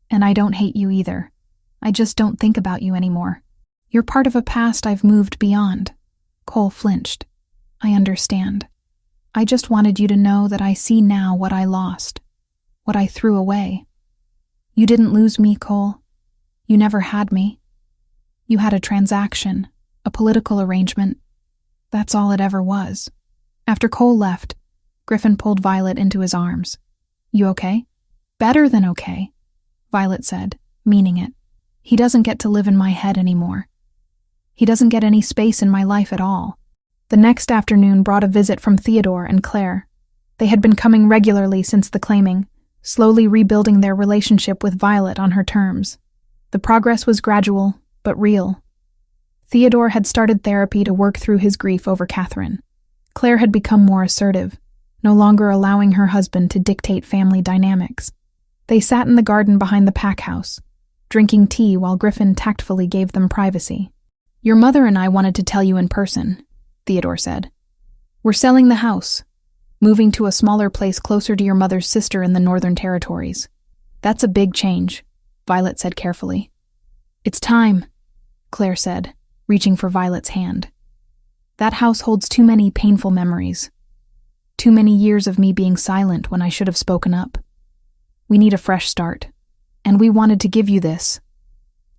A: "And I don't hate you either. I just don't think about you anymore. You're part of a past I've moved beyond." Cole flinched. "I understand. I just wanted you to know that I see now what I lost, what I threw away. You didn't lose me, Cole. You never had me. You had a transaction, a political arrangement. That's all it ever was." After Cole left, Griffin pulled Violet into his arms. "You okay?" "Better than okay," Violet said, meaning it. "He doesn't get to live in my head anymore. He doesn't get any space in my life at all." The next afternoon brought a visit from Theodore and Claire. They had been coming regularly since the claiming, slowly rebuilding their relationship with Violet on her terms. The progress was gradual, but real. Theodore had started therapy to work through his grief over Catherine. Claire had become more assertive, no longer allowing her husband to dictate family dynamics. They sat in the garden behind the pack house, drinking tea while Griffin tactfully gave them privacy. "Your mother and I wanted to tell you in person," Theodore said. "We're selling the house, moving to a smaller place closer to your mother's sister in the Northern Territories." "That's a big change," Violet said carefully. "It's time," Claire said, reaching for Violet's hand. "That house holds too many painful memories. Too many years of me being silent when I should have spoken up. We need a fresh start, and we wanted to give you this,"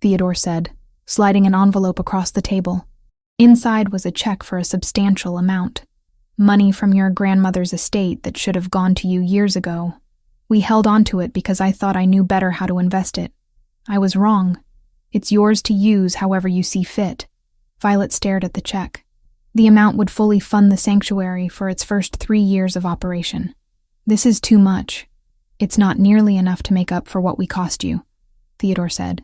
A: Theodore said, sliding an envelope across the table. Inside was a check for a substantial amount. "Money from your grandmother's estate that should have gone to you years ago. We held on to it because I thought I knew better how to invest it. I was wrong. It's yours to use however you see fit." Violet stared at the check. The amount would fully fund the sanctuary for its first 3 years of operation. "This is too much. It's not nearly enough to make up for what we cost you," Theodore said.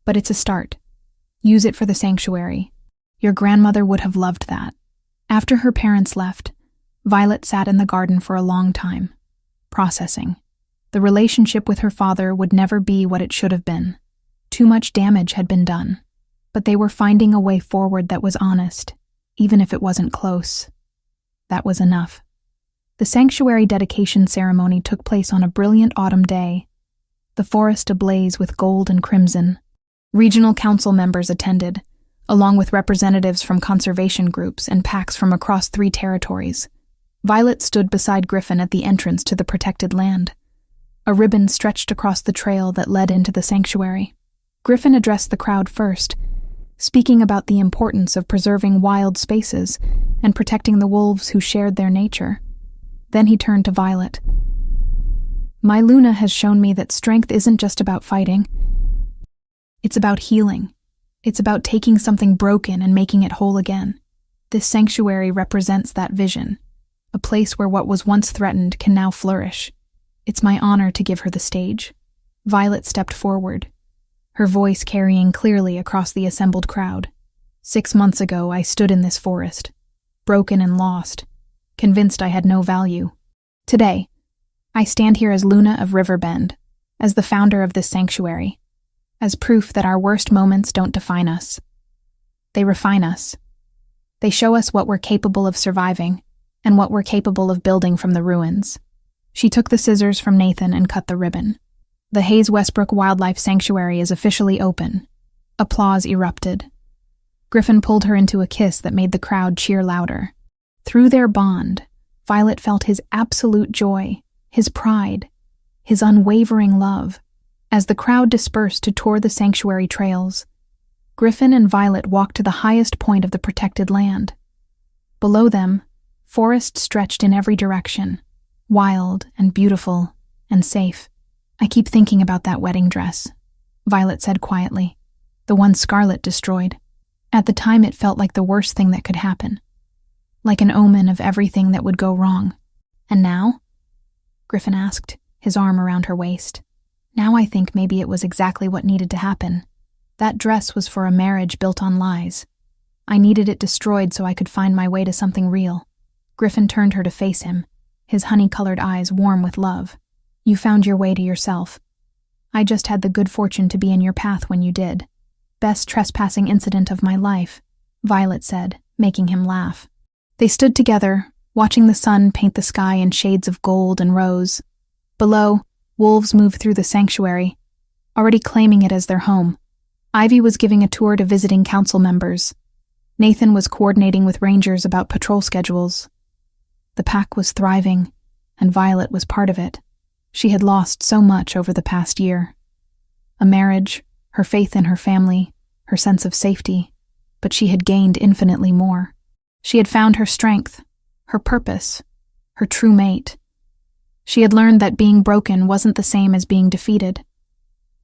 A: "But it's a start. Use it for the sanctuary. Your grandmother would have loved that." After her parents left, Violet sat in the garden for a long time, processing. The relationship with her father would never be what it should have been. Too much damage had been done. But they were finding a way forward that was honest, even if it wasn't close. That was enough. The sanctuary dedication ceremony took place on a brilliant autumn day, the forest ablaze with gold and crimson. Regional council members attended, along with representatives from conservation groups and packs from across 3 territories. Violet stood beside Griffin at the entrance to the protected land. A ribbon stretched across the trail that led into the sanctuary. Griffin addressed the crowd first, speaking about the importance of preserving wild spaces and protecting the wolves who shared their nature. Then he turned to Violet. "My Luna has shown me that strength isn't just about fighting. It's about healing. It's about taking something broken and making it whole again. This sanctuary represents that vision, a place where what was once threatened can now flourish. It's my honor to give her the stage." Violet stepped forward, her voice carrying clearly across the assembled crowd. "6 months ago, I stood in this forest, broken and lost, convinced I had no value. Today, I stand here as Luna of Riverbend, as the founder of this sanctuary, as proof that our worst moments don't define us. They refine us. They show us what we're capable of surviving and what we're capable of building from the ruins. She took the scissors from Nathan and cut the ribbon. The Hayes Westbrook Wildlife Sanctuary is officially open. Applause erupted. Griffin pulled her into a kiss that made the crowd cheer louder. Through their bond, Violet felt his absolute joy, his pride, his unwavering love. As the crowd dispersed to tour the sanctuary trails, Griffin and Violet walked to the highest point of the protected land. Below them, forest stretched in every direction, wild and beautiful and safe. "I keep thinking about that wedding dress," Violet said quietly, "the one Scarlet destroyed. At the time it felt like the worst thing that could happen, like an omen of everything that would go wrong. And now?" Griffin asked, his arm around her waist. "Now I think maybe it was exactly what needed to happen. That dress was for a marriage built on lies. I needed it destroyed so I could find my way to something real." Griffin turned her to face him, his honey-colored eyes warm with love. "You found your way to yourself. I just had the good fortune to be in your path when you did. Best trespassing incident of my life," Violet said, making him laugh. They stood together, watching the sun paint the sky in shades of gold and rose. Below, wolves moved through the sanctuary, already claiming it as their home. Ivy was giving a tour to visiting council members. Nathan was coordinating with rangers about patrol schedules. The pack was thriving, and Violet was part of it. She had lost so much over the past year. A marriage, her faith in her family, her sense of safety, but she had gained infinitely more. She had found her strength, her purpose, her true mate. She had learned that being broken wasn't the same as being defeated,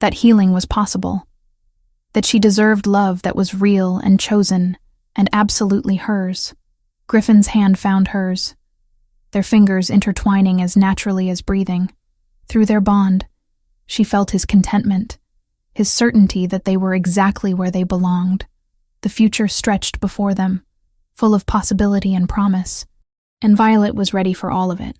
A: that healing was possible, that she deserved love that was real and chosen and absolutely hers. Griffin's hand found hers, their fingers intertwining as naturally as breathing. Through their bond, she felt his contentment, his certainty that they were exactly where they belonged. The future stretched before them, full of possibility and promise, and Violet was ready for all of it.